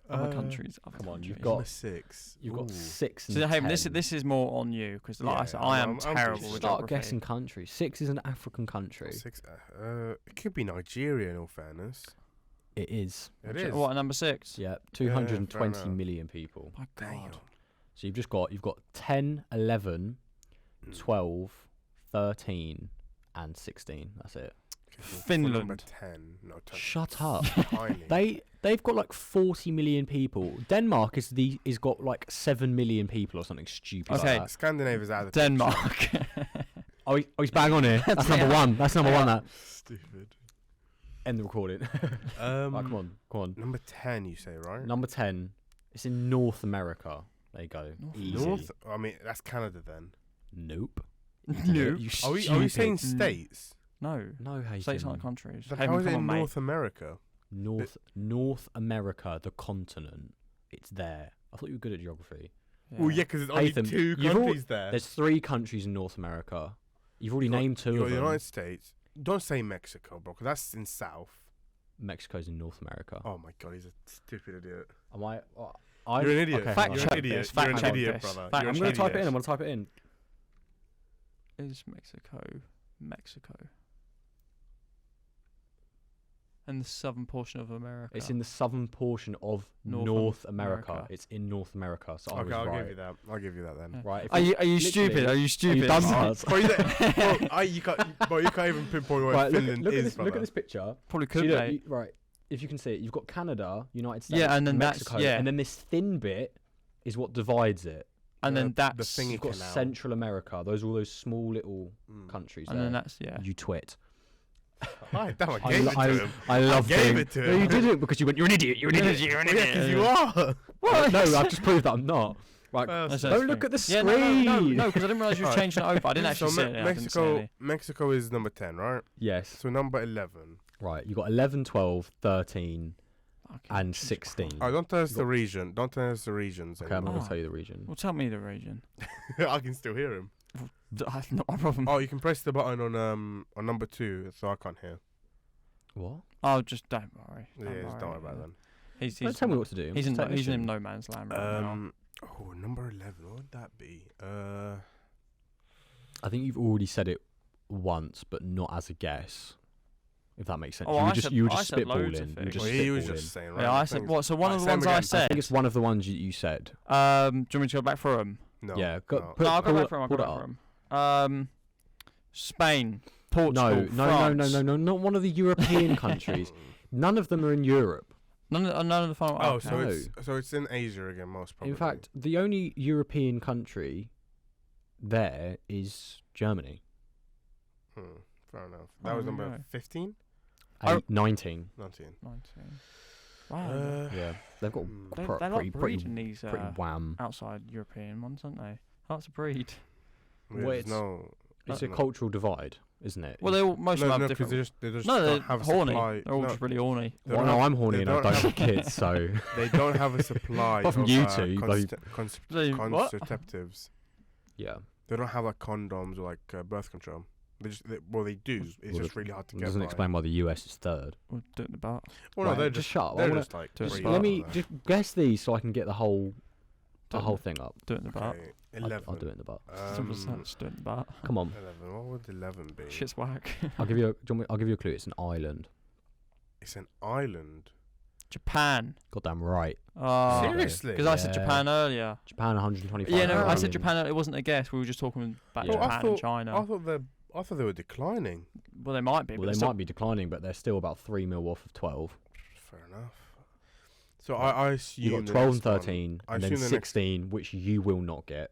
Other countries. Other come on, countries. you've got- Number 6. You've got Ooh. 6 and So, hey, 10. this is more on you because, like I Yeah, said, I am I'm terrible pretty with Start geography. guessing countries. 6 is an African country. 6. It could be Nigeria, in all fairness. It is. It is. What, number 6? Yeah, fair 220 enough. million people. My Damn. god. So you've got 10, 11, 12, 13, and 16. That's it. Okay, so for Finland. Number 10. No, Shut up. tiny. They've got like 40 million people. Denmark is got like 7 million people or something stupid Okay. like that. Scandinavia's out of the Denmark. Oh, he's bang on here. That's number 1. That's number 1. That. Stupid. End the recording. Right, come on. Number 10, you say, right? Number 10. It's in North America. There you go. Easy. North? I mean, that's Canada then. Nope. Nope. You Are we stupid. saying states? No. No, Hayden. States aren't countries. Then Hey, how is it come in on, mate. North America? North America, the continent. It's there. I thought you were good at geography. Well, yeah, because there's only Haytham, 2 you've countries there. There's 3 countries in North America. You've already named 2 You of got the them. United States. Don't say Mexico, bro, because that's in South. Mexico's in North America. Oh my god, he's a stupid idiot. Am I? You're an idiot. Okay, Fact hold You're on. check an idiot. this, You're fact an check idiot, this. brother. Fact- You're I'm an going to type it in. idiot. I'm going to type it in. Is Mexico. And the southern portion of America. It's in the southern portion of North North America. America. It's in North America. So I Okay, was I'll right. give you that. I'll give you that then. Yeah. Right. if Are you literally- stupid? Are you stupid? done Oh, that? bro, you can't even pinpoint where Right. Finland Look at is, this. Look brother. at this picture. Probably So could, you mate. right. If you can see it, you've got Canada, United States, Yeah, and then that's- Mexico, yeah. and then this thin bit is what divides it. And then the that's thingy You've got canal. Central America. Those are all those small little countries. and there. then that's You twit. I gave it to him. I love gave him. it to No, him. you didn't because you went. You're an idiot. You're an idiot. You're an Yeah, idiot. because you are. What? No, I've just proved that I'm not. Right. That's Don't it. look at the Yeah, screen. no, because I didn't realise you were Alright. changing it over. I didn't actually So see it. I didn't see any. Mexico is number 10, right? Yes. So number 11. Right. You got 11, 12, 13, Fucking and Jesus 16. Christ. Oh, don't tell us You the got- region. Don't tell us the regions Okay, I'm not anymore. gonna tell you the region. Well, tell me the region. I can still hear him. That's not my problem. Oh, you can press the button on number 2, so I can't hear. What? Oh, just don't worry. Yeah, just don't worry about that. He's Don't tell me what to do. He's in Just take he's this in shit. no man's land right now. Oh, number 11. What would that be? I think you've already said it once, but not as a guess. If that makes sense. Oh, you were I just said loads of spitballing. You were things. just Well, he was spitballing. just saying, right? Yeah, I said things. what? So one Right, of the same ones I again. I said. think it's one of the ones you said. Do you want me to go back for him? No. Yeah, go- no. put- No, I'll go pull back it- for him. I'll pull go it back up. for him. Spain, Portugal, France. No, not one of the European countries. None of them are in Europe. None of the final. Oh, okay. so it's in Asia again, most probably. In fact, the only European country there is Germany. Fair enough. Oh, That was there we number go. 15? 19. 19. 19. Wow. Yeah, they've got they pretty, like pretty breeding these pretty wham. outside European ones, aren't they? Hard to breed. Yeah, Well, there's no. It's a no. cultural divide. isn't it? Well, most of them have different. They just no, don't have a horny. supply. They're all just really horny. Well, no, I'm horny and I don't have kids, so They don't have a supply apart from of you two, contraceptives. Yeah. They don't have like condoms or like birth control. They do. It's just really hard to get. Doesn't explain why the US is third. We'll do it in the back. Well, no, Right, they're just just shut up. They're just like. Let me just guess these so I can get the whole thing up. Do it in the back. Okay, 11. I'll do it in the butt. Simple as that. Just do it in the back. Come on. 11. What would 11 be? Shit's whack. I'll give you a clue. It's an island. It's an island. Japan. Goddamn right. Oh, Seriously? Because I said Japan earlier. Japan 125. Yeah, no, I million. said Japan earlier. It wasn't a guess. We were just talking about Yeah. Japan and China. I thought they were declining. Well, they might be. Well, but they might be declining, but they're still about 3 mil off of 12. Fair enough. So I assume You got the 12 and next one- 13, I and then assume the 16, which you will not get.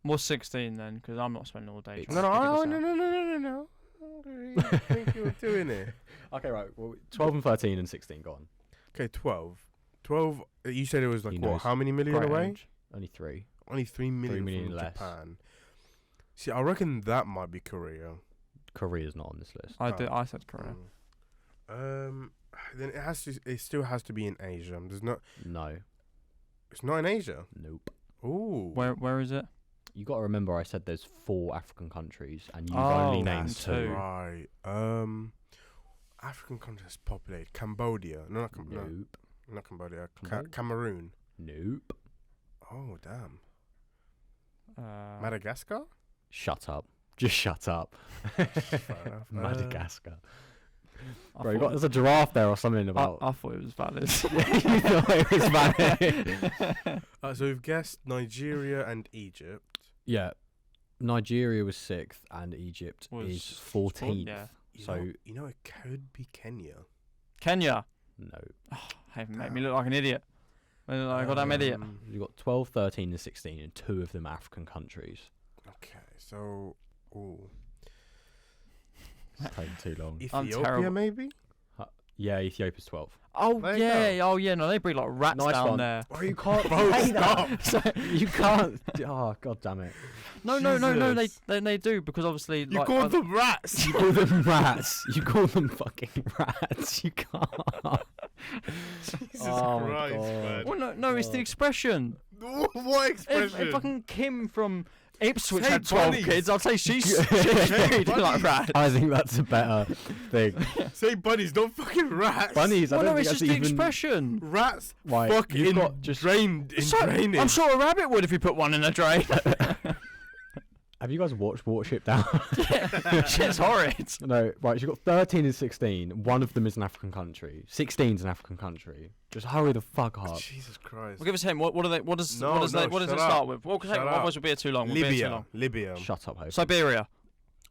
What's 16 then? Because I'm not spending all day. No. What do you think you were doing here? Okay, right. Well, 12 and 13 and 16 gone. Okay, 12. 12. You said it was like He what? knows. How many million Great away? age. Only 3. Only 3 million, 3 million from less. Japan. See, I reckon that might be Korea. Korea's not on this list. I said Korea. Then it still has to be in Asia. No. It's not in Asia. Nope. Ooh. Where is it? You got to remember, I said there's 4 African countries, and you've Oh, only named that's 2. Right. African countries populated. Cambodia. No, not Cambodia. Nope. Not Cambodia. Cambodia? Cameroon. Nope. Oh, damn. Uh, Madagascar? Shut up. Just shut up. Fair enough. Madagascar. I Bro, thought- there's a giraffe there or something about. I thought it was valid. You thought it was valid. So we've guessed Nigeria and Egypt. Yeah. Nigeria was 6th, and Egypt Was is 14th. Yeah. So You know it could be Kenya. Kenya. no. Haven't made me look like an idiot. I got that idiot. You've got 12, 13, and 16, and 2 of them African countries. Okay, so It's taking too long. I'm Ethiopia terrible. maybe? Yeah, Ethiopia's 12th. Oh There you yeah, oh yeah. No, they breed like rats Nice down one. there. Oh, you can't Bro, say stop. that. You can't. Oh, god damn it. No. Jesus. They do because obviously You like, called them rats. You call them rats. You call them fucking rats. You can't. Jesus Oh my Christ, God. man. Well, no, it's the expression. What expression? If fucking Kim from Ipswich Say had 12 bunnies. kids, I'd say she's Say breed like bunnies. rats. I think that's a better thing. Say bunnies, not fucking rats. Bunnies. I Well, don't no, think it's that's just the even. expression. Rats Right, fuck you've in got just- drainage. I'm sure a rabbit would if you put one in a drain. Have you guys watched Watership Down? Shit's horrid. No, right. You've got 13 and 16. One of them is an African country. 16's an African country. Just hurry the fuck up. Jesus Christ. Well, give us a hint. What do they? What does No, what does no, what does shut it start up. with? Well, Shut up. otherwise we'll be here too long. We'll be here too long. Libya. Shut up, Hope. Siberia.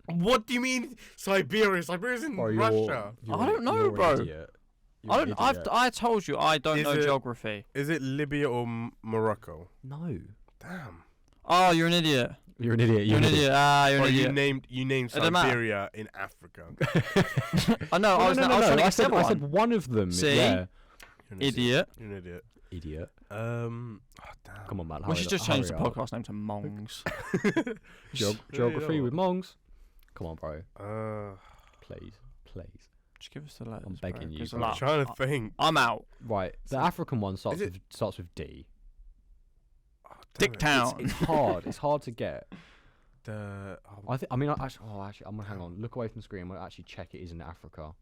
What do you mean Siberia? Siberia's in Bro, Russia. I don't know, you're an bro. idiot. You're I an don't. I told you I don't Is know it- geography. Is it Libya or Morocco? No. Damn. Oh, you're an idiot. You're an idiot. You're an idiot. Ah, you're Bro, an you idiot. named It don't matter. Siberia in Africa. I know. I was trying to I get said, one. I said one of them. See? Yeah. You're an Idiot. You're an idiot. Idiot. Damn. Come on, man. We should just change the hurry up. podcast name to Mongs. Geography with Mongs. Come on, bro. Uh, Please. Just give us the letters. I'm begging you, 'cause bro. like, I'm trying to think. I'm out. Right. The African one starts Is with D. Oh, damn Dick it. Town. It's hard. It's hard to get. The Actually, I'm gonna hang on. Look away from the screen. I'm gonna actually check it is in Africa.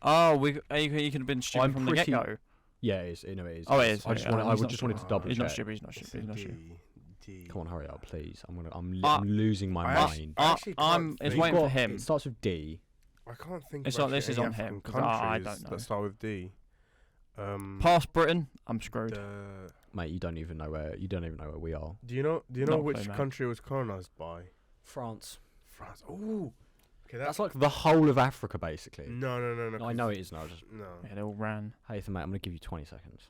Oh, you could have been stupid I'm from the pretty- get go. Yeah, it is. No, it is. Oh, it is. I just Yeah, wanted. I he's would not just wanted to stupid. double He's check. not stupid. He's not it's stupid. He's not D. stupid. D. Come on, hurry up, please. I'm Uh, losing my I mind. actually can't It's think. waiting for him. It starts with D. I can't think. It's of like this actually is any on him, African 'cause I countries don't know. that start with D. Past Britain, I'm screwed. Mate, you don't even know where we are. Do you know Not a which clue, mate. country was colonized by? France. France. Ooh. Okay, That's like the whole of Africa, basically. no. No, I know it is now. Just No. Yeah, they all ran. hey, mate, I'm gonna give you 20 seconds.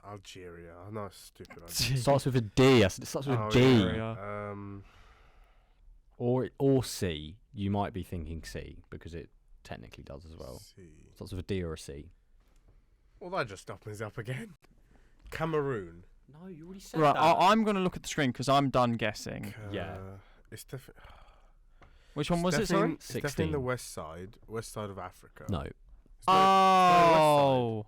Algeria. I know it's stupid. It starts with a D. I said it starts with a D. yeah. Or C. You might be thinking C because it technically does as well. C. Starts with a D or a C. Well, that just opens up again. Cameroon. No, you already said Right, I'm going to look at the screen because I'm done guessing. Yeah. It's different. Which one was it? Sorry, it's definitely in the west side of Africa. No. Oh.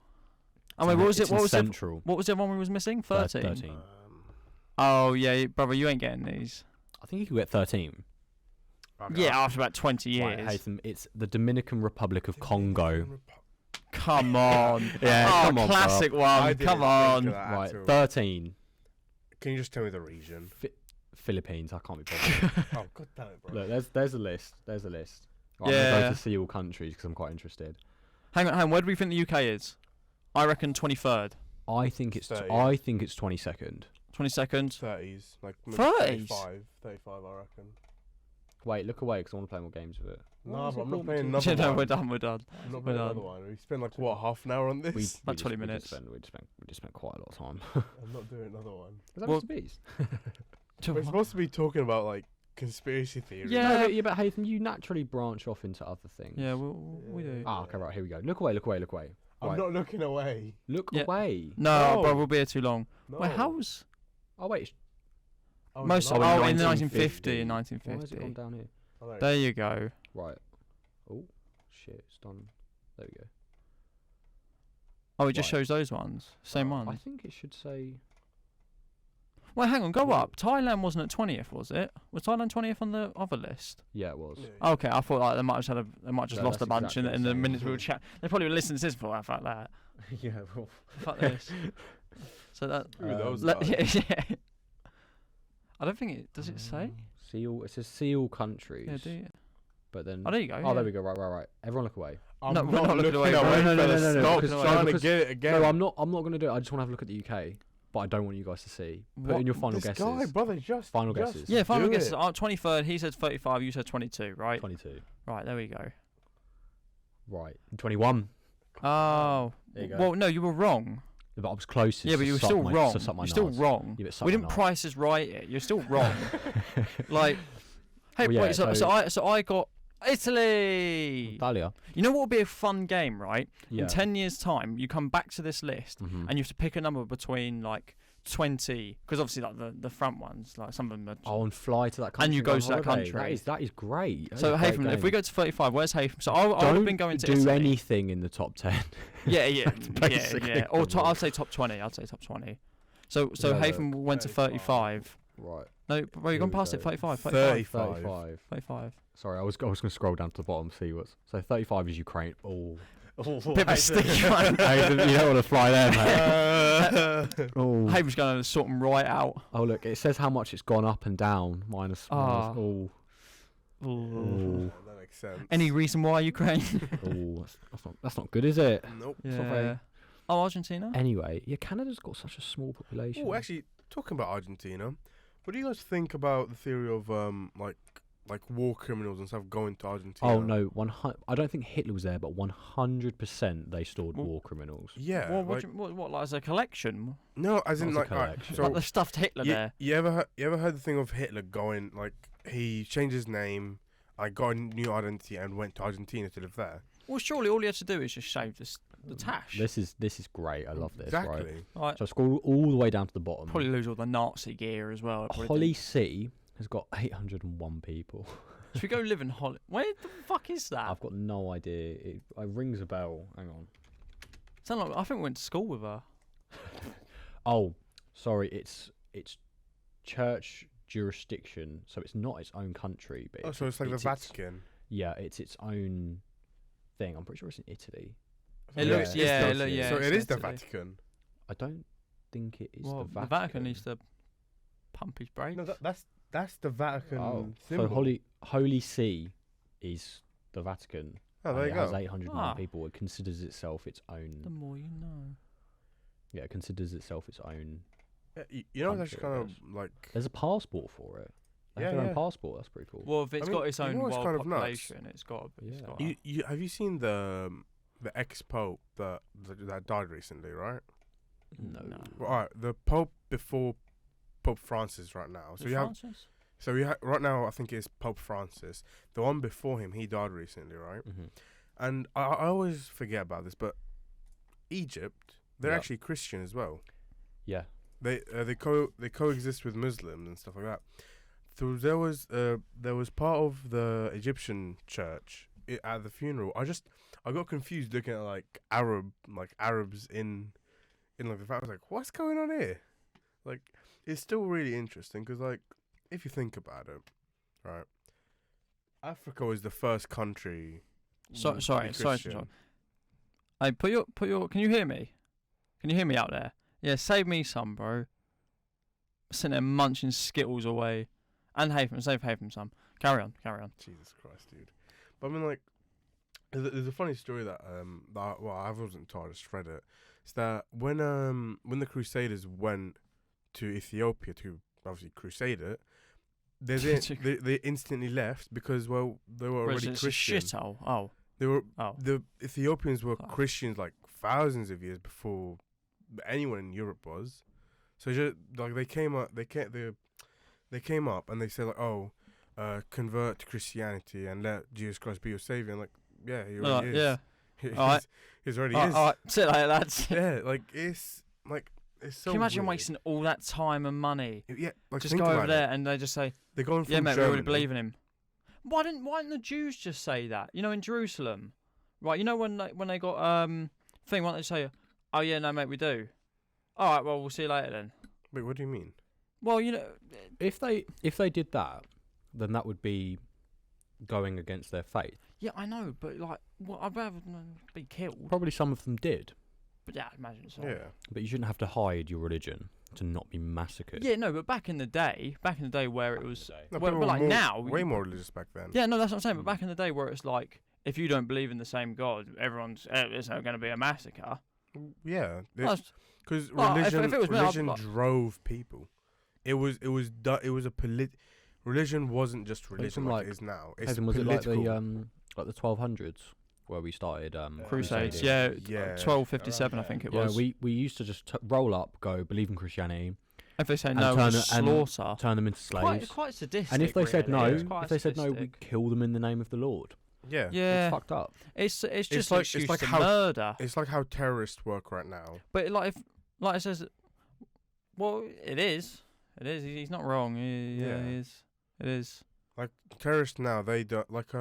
I mean, what was it? What was Central. it? What was the one we was missing? 13. 13. Oh yeah, brother, you ain't getting these. I think you could get 13. Yeah, after about 20 years. Right, Haytham, it's the Dominican Republic of Congo. Come on. Yeah, come on, classic bro. one. Come on. Right, 13. Can you just tell me the region? Philippines. I can't be bothered. Oh, god damn it, bro. Look, there's a list. There's a list. Right, Yeah. I'm going to see all countries because I'm quite interested. Hang on. Where do we think the UK is? I reckon 23rd. I think it's 22nd. 22nd. 30s. Like 30s? 35, I reckon. Wait, look away because I want to play more games with it. No, but I'm not playing another No, one. we're done. I'm not playing another one. We spent like, what, half an hour on this? About 20 minutes. We just spent quite a lot of time. I'm not doing another one. Was that Mr. Beast? We're supposed to be talking about like conspiracy theories. Yeah. No, but Haytham, you naturally branch off into other things. Yeah, we do. Ah, okay, right, here we go. Look away. I'm Right. not looking away. Look Yeah. away. No, bro, we'll be here too long. No. Wait, how's Oh, wait. most? no. Oh, in 1950. 1950. In Why has it 1950. gone down here? Oh, there There you go. Right. Oh, shit, it's done. There we go. Oh, it just Right. shows those ones. Same I ones. think it should say... Wait, hang on. Go Wait. up. Thailand wasn't at 20th, was it? Was Thailand 20th on the other list? Yeah, it was. Yeah. Okay, I thought like they might have just No, lost a that's bunch exactly in the the same. minutes we were chat. They probably were listening to this for fuck that. Yeah, well... Fuck this. So that. Who are those Yeah, guys? yeah. I don't think it does. It say? See all... It says see all countries. Yeah, do you? But then... Oh, there you go. Oh, yeah. there we go. Right. Everyone look away. I'm No, we're not looking away, away. bro. No, fella. no. Stop Because- trying to because- get it again. No, I'm not going to do it. I just want to have a look at the UK. But I don't want you guys to see. Put in your final this guesses. guy, brother, just Final just guesses. Yeah, final do guesses. it. 23rd. He said 35. You said 22. Right. 22. Right. There we go. Right. 21. Oh. There you go. Well, no, you were wrong. But I was closest. Yeah, but you were still wrong. You're still wrong. Yeah, but We didn't price is right it. You're still wrong. Like, hey, Well, yeah, wait. So I got Italy. Italia. You know what would be a fun game, right? Yeah. In 10 years' time, you come back to this list Mhm. and you have to pick a number between like 20, because obviously like the front ones, like some of them are. Oh, and fly to that country. And you go on to that holiday. country. That is great. That So is a great Haytham, if we game. go to 35, where's Haytham? So I would have been going to do Italy. anything in the top 10. Yeah. Basically, Or come on. I'd say top 20. I'd say top 20. So Yeah, Haytham went to 35. Right. No, bro, Here you've gone we past go. it. 35. 35. 35. Sorry, I was going to scroll down to the bottom, see what's... So 35 is Ukraine. Oh. Bit of a sticky one. Hey, you don't want to fly there, mate. Oh. Haytham's going to sort them right out. Oh, look, it says how much it's gone up and down. Minus. Ah. Oh. Ooh. That makes sense. Any reason why Ukraine? Oh. That's not good, is it? Nope. not very- Yeah. Oh, Argentina? Anyway, yeah, Canada's got such a small population. Oh, actually, talking about Argentina, what do you guys think about the theory of like war criminals and stuff going to Argentina? Oh no, I don't think Hitler was there, but 100% they stored Well, war criminals. Yeah. What, like, like as a collection? no, as in Not as a like alright, collection. so Like they stuffed Hitler there. you ever heard the thing of Hitler going like he changed his name, I got a new identity and went to Argentina to live there. Well, surely all he had to do is just shave the tash. This is great. I love this. Exactly. Right. Right. So scroll all the way down to the bottom. Probably lose all the Nazi gear as well. Probably Holly C has got 801 people. Should we go live in Holly? Where the fuck is that? I've got no idea. It rings a bell. Hang on. Sound like I think we went to school with her. Oh, sorry. It's church jurisdiction, so it's not its own country. But Oh, so it's like the Vatican. Yeah, it's its own thing. I'm pretty sure it's in Italy. It Yeah, looks, it's yeah, Italy. yeah. So it's it is the Italy. Vatican. I don't think it is Well, the Vatican. needs to pump his brakes. No, that's the Vatican Oh, symbol. so Holy See is the Vatican. Oh, there and you it has go. 801 Ah. people. It considers itself its The own. more you know. Yeah, it considers itself its own. Yeah, you know, that's country, kind I of guess. like There's a passport for it. They have Yeah, their yeah. own passport. That's pretty cool. Well, if it's I mean, got its you own know what's wild kind of nuts? population, it's got. It's Yeah. got. you have you seen the ex-pope that died recently, right? No. Well, all right, the pope before Pope Francis right now. So you have right now. I think it's Pope Francis. The one before him, he died recently, right? Mm-hmm. And I always forget about this, but Egypt, they're Yeah. actually Christian as well. Yeah. They coexist with Muslims and stuff like that. So there was part of the Egyptian church at the funeral. I got confused looking at Arabs in like the fact. I was like, what's going on here? Like, it's still really interesting because, like, if you think about it, right, Africa was the first country. Sorry. Hey, put your. Can you hear me? Can you hear me out there? Yeah, save me some, bro. Sitting there munching Skittles away, and save Haytham some. Carry on. Jesus Christ, dude. But I mean, like, there's a funny story that I wasn't told. I just read it. It's that when the Crusaders went to Ethiopia to obviously crusade it, they instantly left because they were already Christian. Shithole. Oh. The Ethiopians were Christians like thousands of years before anyone in Europe was. So just like they came up and they said like, convert to Christianity and let Jesus Christ be your savior. And like, yeah, he already is. Yeah. He already is. Alright, sit like that. Yeah, like it's so. Can you imagine weird. wasting all that time and money? Yeah, like just go over there and they just say, they're going from yeah, mate, we Germany. really believe in him. Why didn't the Jews just say that? You know, in Jerusalem, right? You know when they got thing, why don't they say, oh yeah, no, mate, we do. All right, well, we'll see you later then. Wait, what do you mean? Well, you know, if they did that, then that would be going against their faith. Yeah, I know, but like, I'd rather be killed. Probably some of them did. But yeah, I imagine so. Yeah, but you shouldn't have to hide your religion to not be massacred. Yeah, no, but back in the day where it was, but like now, way more religious back then. Yeah, no, that's what I'm saying. But back in the day where it's like, if you don't believe in the same God, it's not going to be a massacre. Yeah, because if it was religion drove people. Religion wasn't just religion like it is now. It's was political. it like the 1200s where we started Crusades? crusading? Yeah, 1257 I think it was. Yeah, we used to just roll up, go believe in Christianity. If they say no, slaughter, turn them into slaves. Quite sadistic. And if they said really. no, we kill them in the name of the Lord. Yeah, it's fucked up. It's just like excuse to murder. It's like how terrorists work right now. But like it says, well, it is. He's not wrong. It is. Like terrorists now, they don't like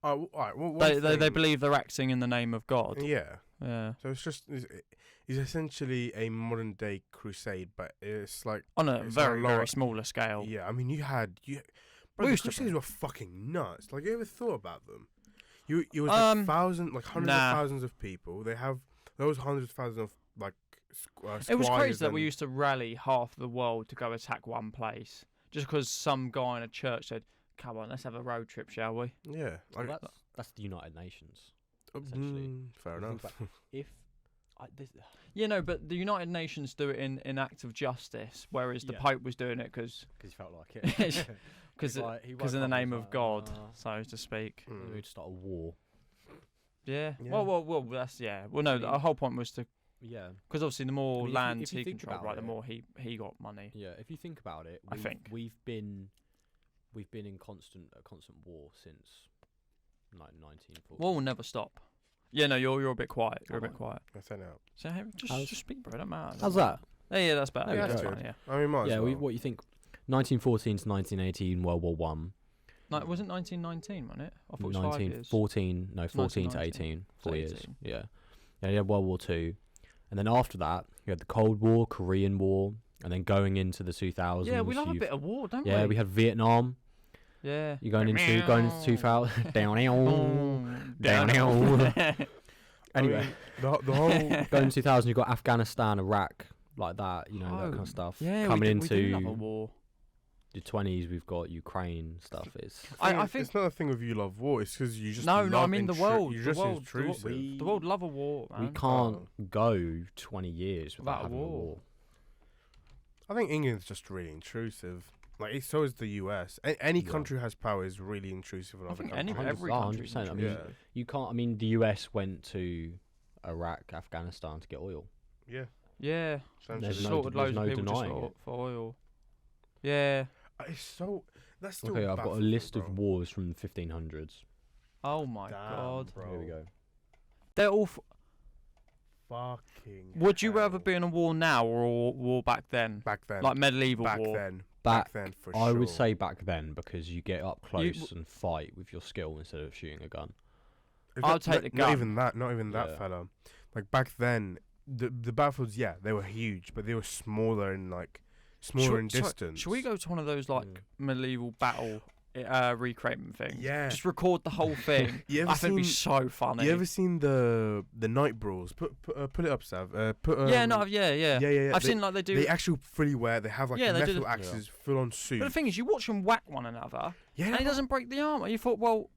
all right. They believe they're acting in the name of God. Yeah. Yeah. So it's essentially a modern day crusade, but it's like on a very smaller scale. Yeah, I mean bro, the Crusades were fucking nuts. Like, you ever thought about them? It was like hundreds of thousands of people. They have those hundreds of thousands of like. It was crazy that we used to rally half the world to go attack one place just because some guy in a church said, "Come on, let's have a road trip, shall we?" Yeah, like, that's the United Nations. Fair enough. But the United Nations do it in act of justice, whereas the Pope was doing it because he felt like it. Because in the name of God, so to speak. We'd start a war. Yeah. Well, that's Well, no, the whole point was to. Yeah. Because obviously, the more land he controlled, right, the more he got money. Yeah. If you think about it, I think we've been in constant war since like 1940. War will never stop. Yeah. No, you're a bit quiet. You're a bit quiet. I say now. So just speak, bro. Don't matter. How's that? Yeah, that's better. Yeah, that's fine. Yeah. I mean, might as well. What you think? 1914 to 1918, World War One. No, wasn't 1919, wasn't it? I thought it was 5 years. 14 to 18, 4 years. Yeah. You had World War Two, and then after that, you had the Cold War, Korean War, and then going into the 2000s. Yeah, we love a bit of war, don't we? Yeah, we had Vietnam. Yeah. You're going into 2000 downhill. Anyway, the whole going into 2000, you've got Afghanistan, Iraq, like that. You know, that kind of stuff. Yeah, coming we into do love a war. The 20s, we've got Ukraine stuff. I think it's not a thing of you love war. It's because you just no. I mean the world. You're just intrusive. The world love a war. Man. We can't go 20 years without having a war. I think England's just really intrusive. Like, so is the US. Any country has power is really intrusive. I think every country. 100%. I mean, you can't. I mean, the US went to Iraq, Afghanistan to get oil. Yeah. Yeah. There's slaughtered loads of people just for oil. Yeah. That's still okay. I've got a list of wars from the 1500s. Oh my god! Bro. Here we go. They're all. Fucking. Would you rather be in a war now or a war back then? Back then. Like medieval war. Back then. back then for sure. I would say back then because you get up close and fight with your skill instead of shooting a gun. I'll take the gun. Not even that, fella. Like back then, the battlefields, they were huge, but they were smaller in distance. Should we go to one of those like medieval battle recreation things? Yeah. Just record the whole thing. I think it'd be so funny. You ever seen the night brawls? Put it up, Sav. Yeah. I've seen like they do. They actually fully wear. They have like metal axes, full on suit. But the thing is, you watch them whack one another, and he doesn't break the armor. You thought, well,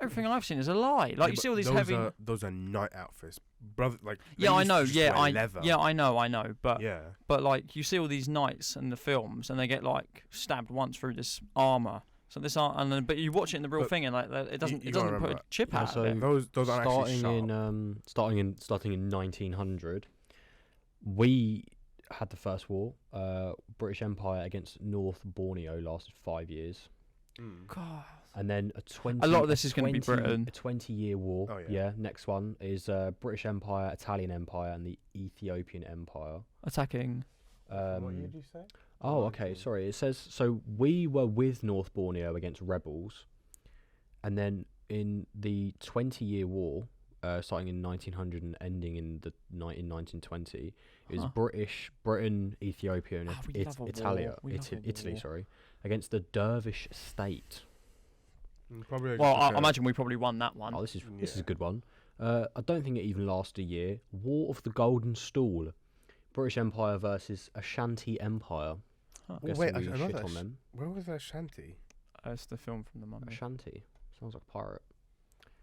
everything I've seen is a lie. Like you see all these heavy. Those are night outfits, brother. Like I know. Leather. I know. But like you see all these knights in the films, and they get like stabbed once through this armor. So this but you watch it in the real thing, and like it doesn't put a chip out of it. Those are actually starting in 1900, we had the first war. British Empire against North Borneo lasted 5 years. God. And then a lot of this is going to be Britain. A 20-year war. Oh, yeah. Next one is British Empire, Italian Empire, and the Ethiopian Empire. Attacking. What year did you say? Oh, okay. Sorry. It says so. We were with North Borneo against rebels, and then in the 20-year war, starting in 1900 and ending in 1920, it was Britain, Ethiopia, and Italy. Sorry, against the Dervish state. I imagine we probably won that one. Oh, this is a good one. I don't think it even lasted a year. War of the Golden Stool. British Empire versus Ashanti Empire. Huh. Wait, another on them. Where was Ashanti? It's the film from the Mummy. Ashanti sounds like pirate.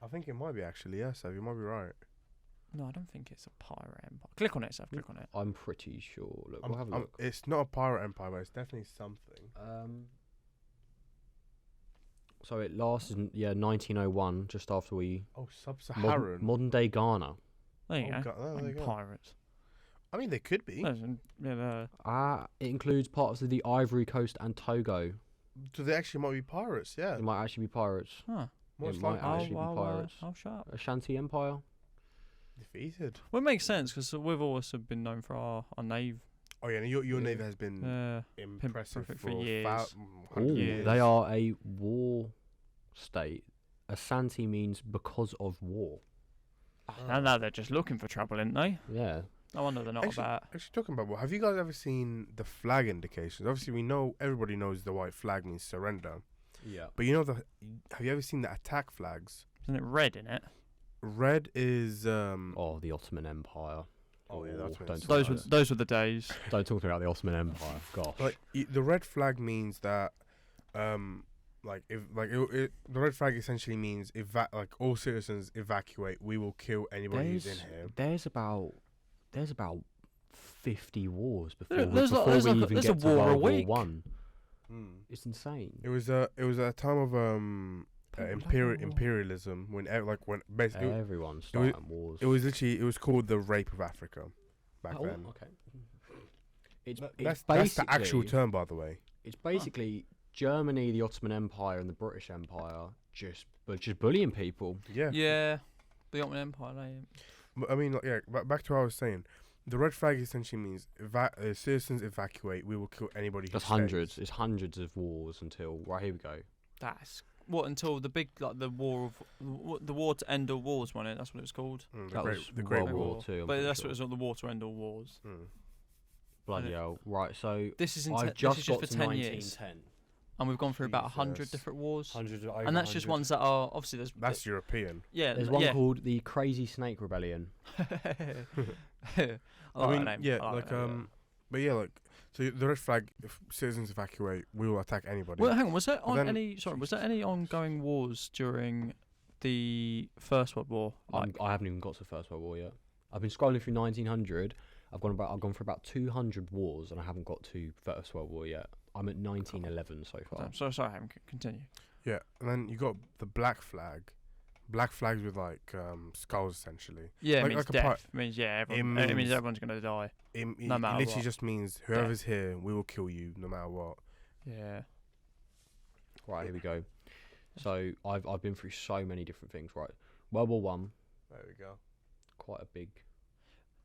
I think it might be actually. Yes, you might be right. No, I don't think it's a pirate empire. Click on it, Seth. Click on it. I'm pretty sure. Look, we'll have a look. It's not a pirate empire, but it's definitely something. So it lasted, 1901, just after we. Oh, sub-Saharan. Modern day Ghana. There you go. Pirates. I mean, they could be. It includes parts of the Ivory Coast and Togo. So they actually might be pirates, yeah. They might actually be pirates. Huh. It might actually be pirates. How sharp. Ashanti Empire. Defeated. Well, it makes sense because we've always been known for our nave. Oh yeah, your navy has been impressive for years. Years. They are a war state. Ashanti means because of war. Now they're just looking for trouble, aren't they? Yeah. No wonder they're not about. Actually, talking about war, have you guys ever seen the flag indications? Obviously, everybody knows the white flag means surrender. Yeah. But have you ever seen the attack flags? Isn't it red in it? Red is the Ottoman Empire. Oh yeah, that's those were the days. Don't talk about the Ottoman Empire. Gosh. Like the red flag means that, the red flag essentially means all citizens evacuate. We will kill anybody who's in here. There's about 50 wars before we even get to World War One. It's insane. It was a time of imperialism when basically everyone's starting wars. It was called the Rape of Africa back then. Okay. That's the actual term, by the way. It's basically Germany, the Ottoman Empire, and the British Empire just bullying people. Yeah. Yeah. The Ottoman Empire. I mean, back to what I was saying. The red flag essentially means citizens evacuate. We will kill anybody. That's hundreds. It's hundreds of wars until here we go. That's until the big the war to end all wars, wasn't it? That's what it was called. The Great World War II. But that's what it was, the war to end all wars. Bloody hell! Right, so this is just for 10 years, and we've gone through about 100 different wars. And that's just ones that are obviously that's European. Yeah, there's one called the Crazy Snake Rebellion. So the red flag, if citizens evacuate, we will attack anybody. Well, hang on, was there any ongoing wars during the First World War? I haven't even got to the First World War yet. I've been scrolling through 1900. I've gone for about 200 wars, and I haven't got to First World War yet. I'm at 1911 so far. Sorry, I haven't continue. Yeah, and then you got the black flag. Black flags with skulls essentially. Yeah, it means death. It means it means everyone's gonna die. No matter what. It literally just means whoever's here, we will kill you no matter what. Yeah. Right, here we go. So I've been through so many different things. Right, World War One. There we go. Quite a big.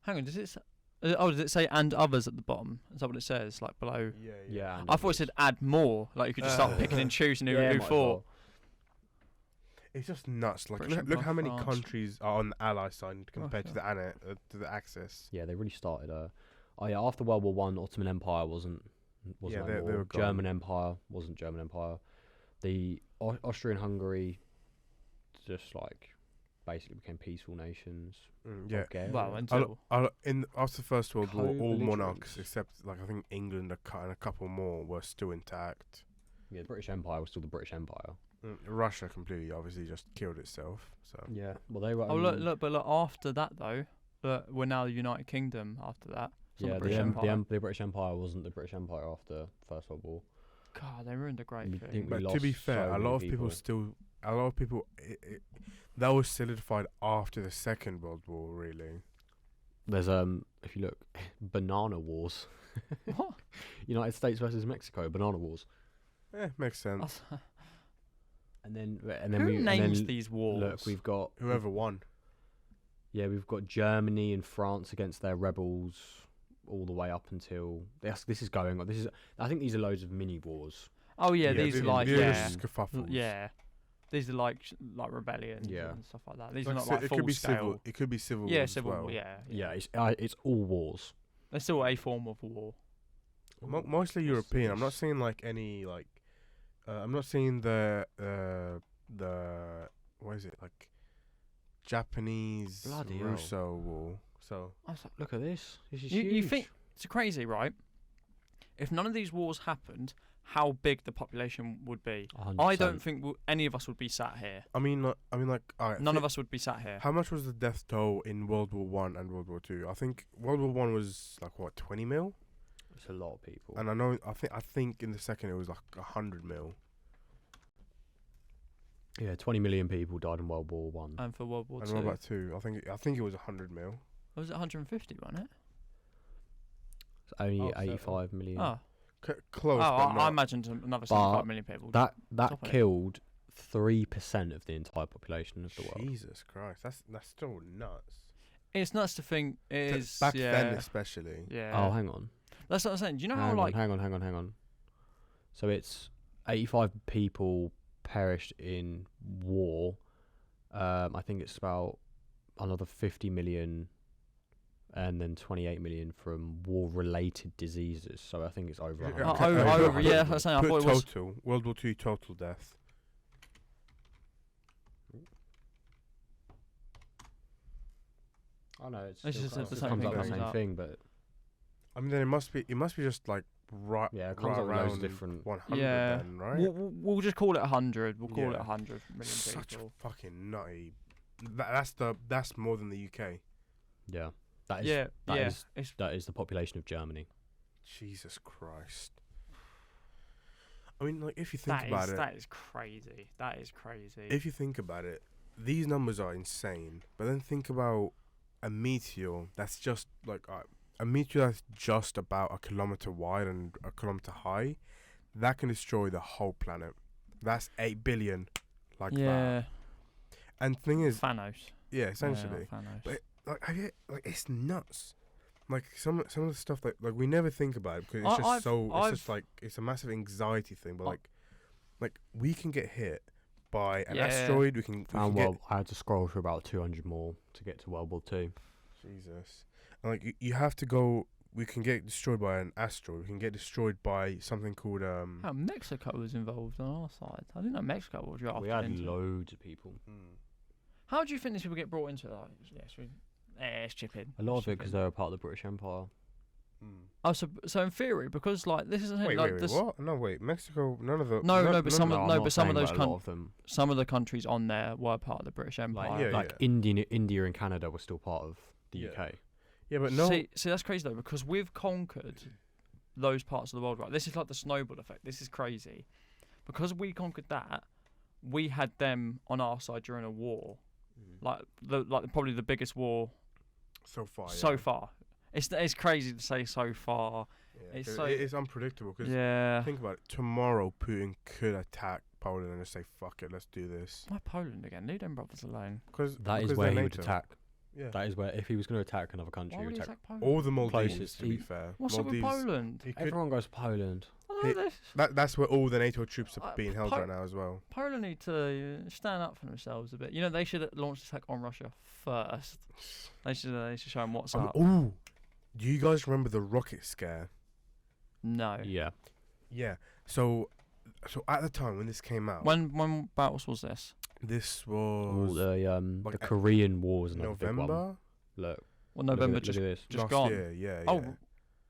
Hang on, does it? Does it say and others at the bottom? Is that what it says? Like below? Yeah. I thought it said add more. Like you could just start picking and choosing who fought. It's just nuts. Like British look how many France. countries are on the Ally side compared to the Axis. Yeah, they really started. After World War One, Ottoman Empire wasn't they anymore. were gone. German Empire wasn't German Empire. The Austrian-Hungary just like basically became peaceful nations. Yeah. Well, until after the First World War, all Co-belligerents. monarchs except like I think England and a couple more were still intact. Yeah, the British Empire was still the British Empire. Russia completely obviously just killed itself. So Yeah, well they were. look, after that though, we're now the United Kingdom. After that, Yeah, the British Empire. the British Empire wasn't the British Empire after First World War. God, they ruined a great We thing. didn't- but lost to be fair, so a lot many of people that was solidified after the Second World War, really. There's if you look, banana wars. What? United States versus Mexico, banana wars. Makes sense. And then Who names these wars? Look, we've got Whoever won. Yeah, we've got Germany and France against their rebels, all the way up until this is going on. I think these are loads of mini wars. Oh yeah, these are like just kerfuffles. yeah. These are like rebellions and stuff like that. These are not like full scale. It could be civil war. Yeah, as civil well. war. Yeah. It's all wars. They're still a form of war. Mostly European. I'm not seeing like any like. I'm not seeing the what is it like Japanese Bloody Russo war. So I was like, Look at this. This is you huge. think it's crazy, right? If none of these wars happened, how big the population would be? 100%. I don't think any of us would be sat here. I mean, like, alright, None of us would be sat here. How much was the death toll in World War One and World War Two? I think World War One was like what 20 mil, It's a lot of people. and I think in the second it was like 100 mil. Yeah, 20 million people died in World War One. And for World War And Two, what about two? I think it was 100 mil. was it 150? Wasn't it? It's only Oh, 85 million. Oh, Close, but I not. imagined another But 75 million people. That Stop it. killed 3% of the entire population of the world. Jesus Christ, that's still nuts. It's nuts to think. It is Back yeah, then, especially. Yeah. Oh, hang on. That's what I'm saying. Do you know hang how like on. Hang on. So it's 85 people perished in war. I think it's about another 50 million and then 28 million from war-related diseases. So I think it's over 100. over. Yeah, that's what I'm saying. I thought it was Total World War II total death. Oh no, it's It's still just comes the up same with thing the goes same up. thing, but I mean, then it must be just like right. yeah, it comes up with loads of different. 100 Yeah. then, right? We'll just call it 100. We'll call it Yeah. 100 million Such people. fucking nutty. That's more than the UK. Yeah, that is Yeah, that yeah. is- It's that is the population of Germany. Jesus Christ. I mean, like if you think about it, that is crazy. That is crazy. if you think about it, these numbers are insane. But then think about a meteor that's just like a meteor that's just about a kilometer wide and a kilometer high. That can destroy the whole planet. That's 8 billion, like that. yeah, And the thing is, Thanos. yeah, essentially, Yeah, Thanos. But like it's nuts. Like some of the stuff that like we never think about it because it's just it's just like it's a massive anxiety thing. But like we can get hit by an asteroid. We can I had to scroll through about 200 more to get to World War Two. Jesus. And like you have to go. We can get destroyed by an asteroid. We can get destroyed by something called How Mexico was involved on our side. I didn't know Mexico was drafted We had into it. loads of people. How do you think these people get brought into it? Like, it's chip in. A lot of it because they were part of the British Empire. Oh, so in theory, because like this is Wait, like wait, this. what? No, wait. Mexico. None of the. No, but some of I'm not but some of saying those that a lot of them, some of the countries on there were part of the British Empire. like India and Canada were still part of the UK. Yeah, but no. See, that's crazy though, because we've conquered those parts of the world, right? This is like the snowball effect. This is crazy. Because we conquered that, we had them on our side during a war. Like probably the biggest war so far. so far. It's crazy to say so far. Yeah, It's 'cause it's unpredictable. Cause Yeah. think about it. Tomorrow, Putin could attack Poland and just say, "Fuck it, let's do this." Why Poland again? Leave them brothers alone. Because That is where he would attack. Yeah. That is where if he was going to attack another country, Why he would would he attack attack Poland? Or the Maldives, Closest. to be fair. What's up with Maldives, Poland? he could, Everyone goes to Poland. that's where all the NATO troops are being held right now as well. Poland need to stand up for themselves a bit. You know, they should launch an attack on Russia first. They should show them what's up. Ooh, do you guys remember the rocket scare? No. Yeah. Yeah. So at the time when this came out, When battles was this? this All was the Korean War was another big one. November Look. Well, November look at this. just last gone. year. Yeah. Oh, yeah.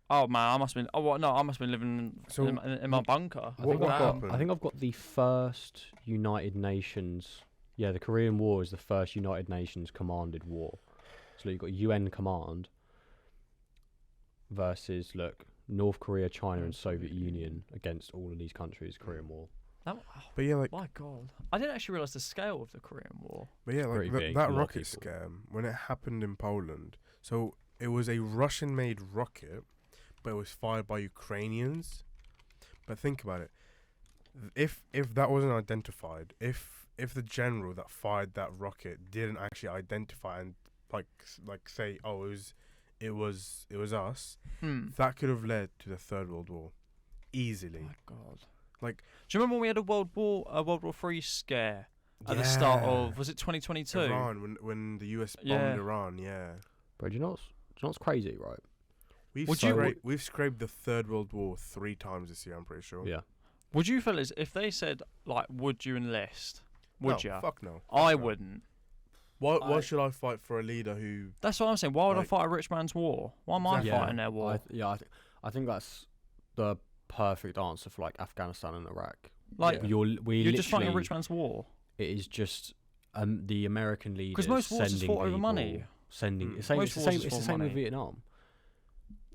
oh man, I must have been. Oh what? No, I must have been living So in my bunker. I think, What I've got, happened? I think I've got the first United Nations. Yeah, the Korean War is the first United Nations commanded war. So you've got UN command versus North Korea, China, and Soviet Union against all of these countries. Korean War. But yeah, like My God, I didn't actually realize the scale of the Korean War. But yeah, Pretty like big, that a lot of rocket people. scam when it happened in Poland. So it was a Russian-made rocket, but it was fired by Ukrainians. But think about it: if that wasn't identified, if the general that fired that rocket didn't actually identify and like say, oh, it was us, that could have led to the Third World War, easily. My God. Like, do you remember when we had a World War III scare at the start of, was it 2022? Iran, when the US bombed Yeah. Iran, yeah. Bro, do you know what's crazy, right? We've scraped the Third World War 3 times this year, I'm pretty sure. Yeah. Would you fellas, if they said like, would you enlist? Would you? Fuck no. I no. wouldn't. Why should I fight for a leader who... That's what I'm saying. Why would I Like- fight a rich man's war? Why am I Exactly. fighting their war? I think that's the perfect answer for Afghanistan and Iraq. Like, Yeah. you're just fighting a rich man's war. It is just the American leaders Because most wars is sending fought over people- money. Sending Mm. it's the Most same. wars It's is the for same with money. Vietnam.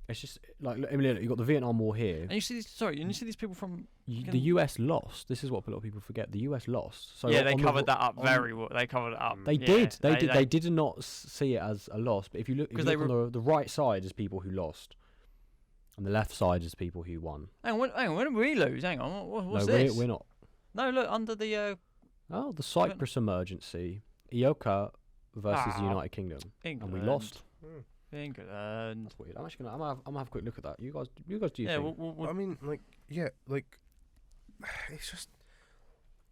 It's just look, you got the Vietnam War here. And you see these people from... The US lost. This is what a lot of people forget. The US lost. So yeah, they on the covered that up on- very well. They covered it up. They Yeah, did. They did not see it as a loss. But if you look, Because on the right side is people who lost, and the left side is people who won. Hang on, when did we lose? Hang on, what's no, this? we're not. No, look, under the... Oh, the Cyprus emergency. Ioka versus the Ah, United Kingdom, England. and we lost. England. That's weird. I'm actually gonna have a quick look at that. You guys do your Yeah, thing. we'll I mean, it's just...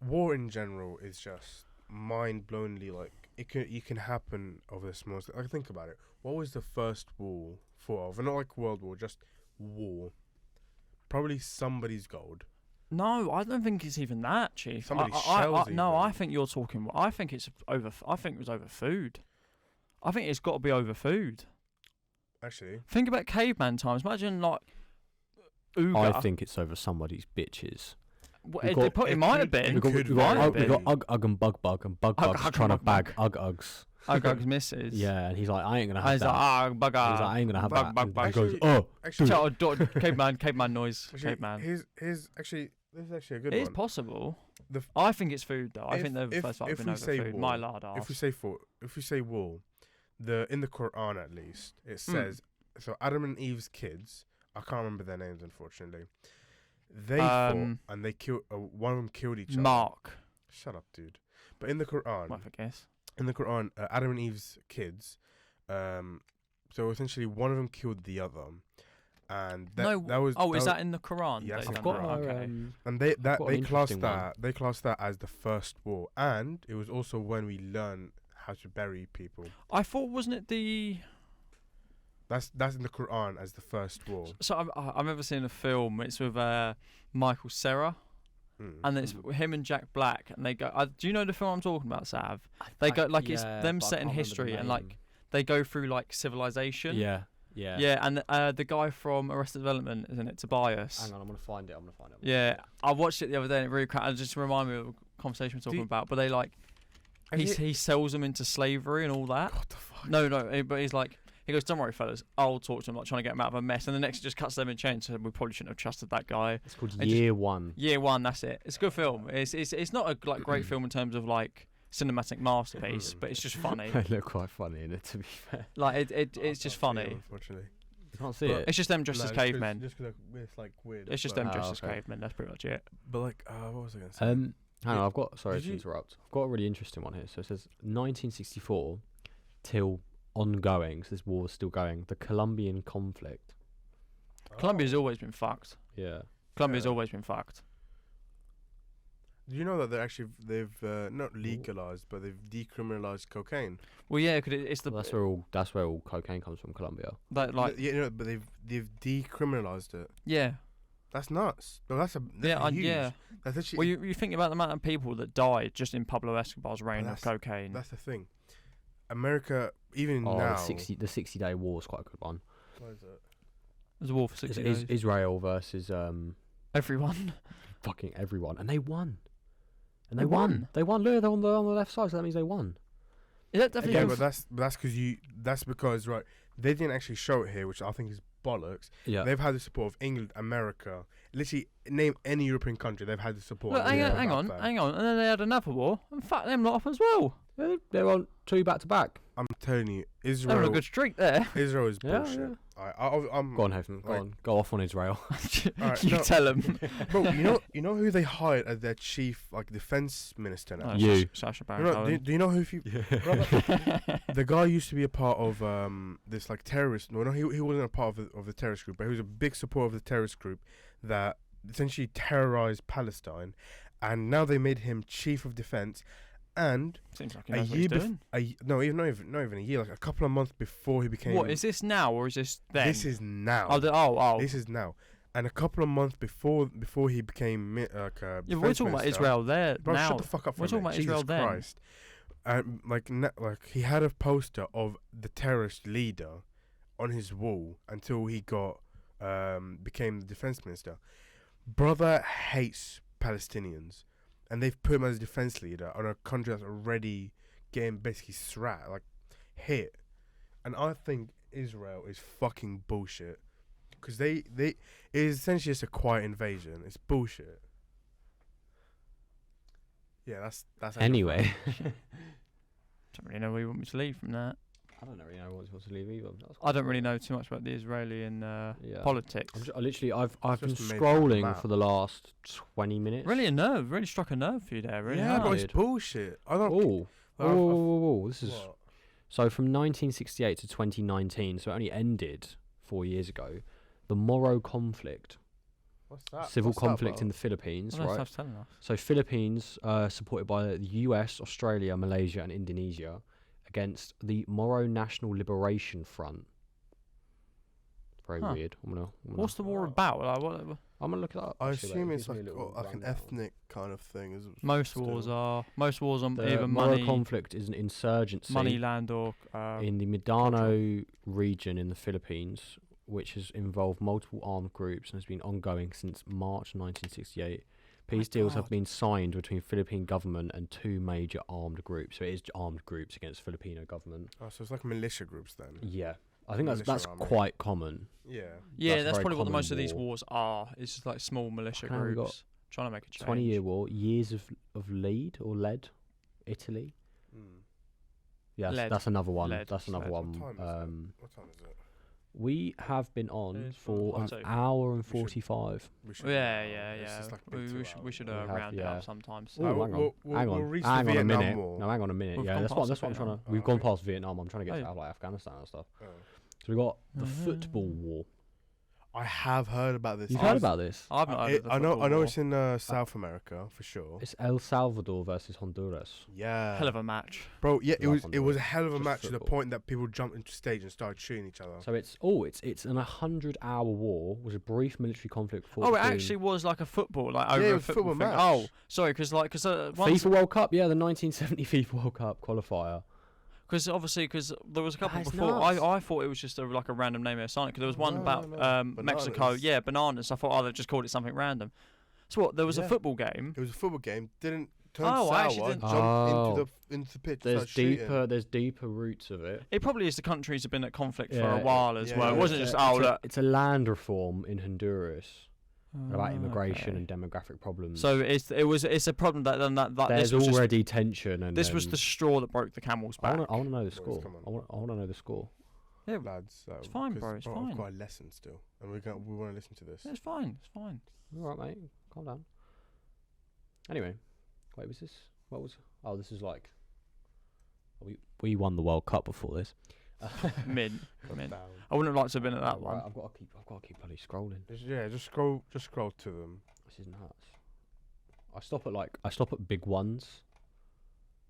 War in general is just mind-blowingly, it can happen over the smallest... Like, think about it. What was the first war fought over? Not like World War, just war. Probably somebody's gold. No, I don't think it's even that, Chief. Somebody's No, shells I even. think you're talking... I think it's over... I think it was over food. I think it's got to be over food. Actually, Think about caveman times. Imagine, like... Ooga. I think it's over somebody's bitches. It might have been. it could We very got well we got Ugg and Bug, and Bug's Ugg trying to and bag Uggs. Uggs misses. Yeah, and he's like, I ain't gonna And have he's that. like, bugger. He's like, I ain't gonna have that. Bug, And bug, he goes, bug. oh, caveman noise. actually, Caveman. here's this is actually a good It is one. possible. The I think it's food, though. I think the if- first fight if been we over say food. war, My lard ass. If we say war, in the Quran at least, it Hmm. says so Adam and Eve's kids, I can't remember their names unfortunately. They Um, fought and they killed one of them killed each other. Mark. Shut up, dude. But in the Quran, What I guess. Adam and Eve's kids, so essentially one of them killed the other, and that was is that in the Quran? Yes. They've I've done got that? our, Okay. and got an they classed interesting one. that as the first war, and it was also when we learned how to bury people. I thought, wasn't it the... That's in the Quran as the first war. So I remember seeing a film. It's with Michael Cera, and it's him and Jack Black, and they go. Do you know the film I'm talking about, Sav? They go like it's them set in history, and like they go through like civilization. Yeah. Yeah, and the guy from Arrested Development, isn't it, Tobias? Hang on, I'm gonna find it. Yeah, I watched it the other day, and it really it just reminded me of a conversation we're talking about. But they like he sells them into slavery and all that. What the fuck? No, but he's like. He goes, don't worry, fellas, I'll talk to him, like trying to get him out of a mess. And the next just cuts them in chains. So we probably shouldn't have trusted that guy. It's called And Year One. Year One, that's it. It's a good film. It's not a great film in terms of like cinematic masterpiece, but it's just funny. They look quite funny in it, to be fair. Like it's just funny. Unfortunately, You can't see But it. It's just them dressed as cavemen. Just because it's like weird. It's just but- them dressed as okay. cavemen. That's pretty much it. But like, what was I gonna say? Hang on, I've got. Sorry Did to you- interrupt. I've got a really interesting one here. So it says 1964 till ongoing. So this war is still going. The Colombian conflict. Colombia's always been fucked. Yeah. Colombia's always been fucked. Do you know that they've not legalized, but they've decriminalized cocaine? Well, yeah, cause it's the. That's where all cocaine comes from, Colombia. That like. Yeah, but they've decriminalized it. Yeah. That's nuts. No, that's huge. Yeah. That's actually. Well, you think about the amount of people that died just in Pablo Escobar's reign of cocaine. That's the thing. America, even now. The 60-day war is quite a good one. What is it? There's a war for 60 days. Israel versus everyone. Fucking everyone, and they won. And they won. They won. Look, they're on the left side, so that means they won. Is that definitely? Yeah, but that's because right, they didn't actually show it here, which I think is bollocks. Yeah. They've had the support of England, America, literally name any European country. They've had the support. Look, hang on, and then they had another war, and fuck them lot up as well. They're on 2 back to back. I'm telling you, Israel. They're on a good streak there. Israel is bullshit. Yeah. I'm go on, Hafen. Go on. Go off on Israel. Right, you tell them. Bro, you know who they hired as their chief defense minister now? Sacha Baron Cohen. Do you know who? The guy used to be a part of this terrorist. No, he wasn't a part of the terrorist group, but he was a big supporter of the terrorist group that essentially terrorized Palestine, and now they made him chief of defense. And seems like he knows what he's doing. Not even a year, like a couple of months before he became. What is this now or is this then? This is now. Oh. This is now, and a couple of months before he became yeah, but we're talking about Israel there bro, now. Shut the fuck up. We're talking about Israel then. Christ. Like he had a poster of the terrorist leader on his wall until he became the defense minister. Brother hates Palestinians. And they've put him as a defense leader on a country that's already getting basically hit. And I think Israel is fucking bullshit. Because it is essentially just a quiet invasion. It's bullshit. Yeah, that's anyway. Don't really know where you want me to leave from that. I don't really know what to leave either. I don't really know too much about the Israeli and politics. I've been scrolling for the last 20 minutes. Really struck a nerve for you there. Really, yeah, but it's bullshit. I don't. Whoa! This is so from 1968 to 2019. So it only ended 4 years ago. The Moro conflict. What's that? Civil conflict in the Philippines, right? So Philippines, supported by the US, Australia, Malaysia, and Indonesia, against the Moro National Liberation Front. Very weird. What's the war about? I'm gonna look it up. I assume it's like an ethnic kind of thing. Most wars on the either Moro money. conflict is an insurgency. Money, land, or in the Mindanao region in the Philippines, which has involved multiple armed groups and has been ongoing since March 1968. Peace deals have been signed between Philippine government and 2 major armed groups. So it is armed groups against Filipino government. Oh, so it's like militia groups then. Yeah, I think that's quite common. Yeah. That's probably what the most of these wars are. It's just like small militia groups trying to make a change. 20-year war, years of lead or lead, Italy. Yeah, that's another one. That's another one. What time is it? We have been on for an hour and 45. Yeah. We should round it up sometimes. Hang on a minute. No, hang on a minute. Yeah, that's what I'm trying to. We've gone past Vietnam. I'm trying to get to Afghanistan and stuff. So we got the football war. I have heard about this. You've heard about this? I've not heard of the football I know war. it's in South America for sure. It's El Salvador versus Honduras. Yeah. Hell of a match. Bro, yeah, it was a hell of a match to the point that people jumped into stage and started shooting each other. So it's an 100-hour war with a brief military conflict. It actually was like a football, over a football match. Oh, sorry, because FIFA World Cup, the 1970 FIFA World Cup qualifier. Because there was a couple before. I thought it was just a random name of sign. Because there was one about Mexico. Yeah, bananas. I thought they've just called it something random. So what? There was a football game. It was a football game. Didn't turn sour. Jump into the pitch. There's deeper roots of it. It probably is the countries have been at conflict for a while as well. It wasn't just look. It's a land reform in Honduras. About immigration and demographic problems. So it's a problem that there's already tension, and this was the straw that broke the camel's back. I want to know the score. I want to know the score. Yeah, lads, it's fine, bro. It's fine. I've got a lesson still, and we want to listen to this. It's fine. It's fine. All right, mate. Calm down. Anyway, wait, was this? What was? Oh, this is like. We won the World Cup before this. Mint. Down. I wouldn't have liked to have been at that one. I've got to keep bloody scrolling. Just scroll to them. This is nuts. I stop at big ones.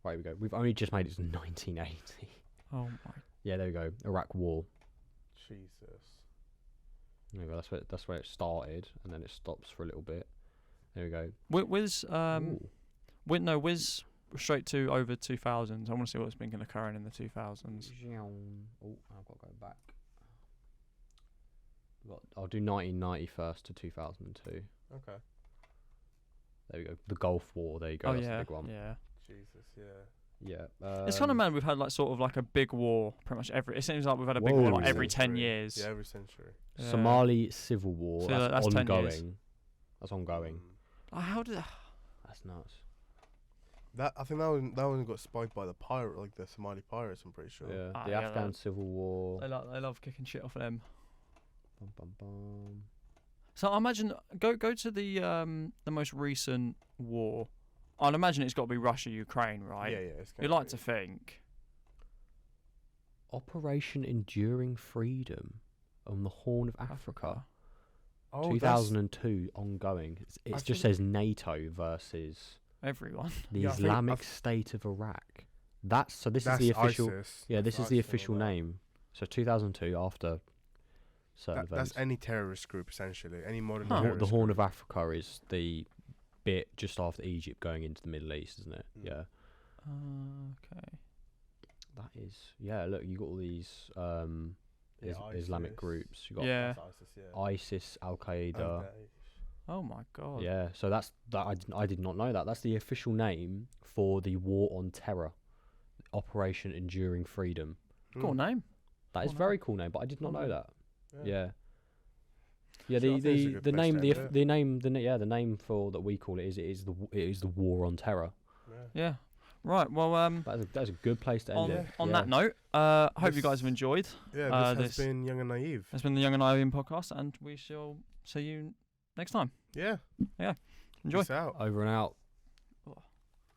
Right, here we go. We've only just made it to 1980. Oh my. Yeah, there we go. Iraq War. Jesus. There we go. That's where it started, and then it stops for a little bit. There we go. Whiz straight to over 2000s. I want to see what's been occurring in the 2000s. Oh, I've got to go back. I'll do 1990 first to 2002. Okay. There we go. The Gulf War. There you go. Oh That's yeah, the big one. yeah. Jesus, yeah. Yeah. It's kind of mad. We've had like sort of like a big war pretty much every. It seems like we've had a big war like every 10 years. Yeah, every century. Yeah. Somali civil war. So that's 10 ongoing. years. That's ongoing. How did? That's nuts. I think that one got spiked by the Somali pirates. I'm pretty sure. Yeah. The Afghan civil war. They love kicking shit off of them. Bum, bum, bum. So I imagine go to the most recent war. I'd imagine it's got to be Russia-Ukraine, right? Yeah. You'd like to think. Operation Enduring Freedom on the Horn of Africa. Oh, 2002 ongoing. It just says NATO versus everyone. The Islamic State of Iraq. This is the official. ISIS. Yeah, this is the official name. So 2002 after certain events. That's any terrorist group essentially. Any modern The Horn of Africa is the bit just after Egypt going into the Middle East, isn't it? Mm. Yeah. Okay. That is. Yeah. Look, you got all these Islamic groups. You got ISIS, Al Qaeda. Oh my god. Yeah. So I did not know that. That's the official name for the war on terror, Operation Enduring Freedom. Cool name. That is a very cool name, but I did not know that. Yeah. Yeah, So the name for that we call it is the war on terror. Yeah. Right. Well, that's a good place to end it. On that note, hope you guys have enjoyed. Yeah, this has been Young and Naive. It's been the Young and Naive podcast, and we shall see you next time. Yeah. Enjoy. Peace out. Over and out.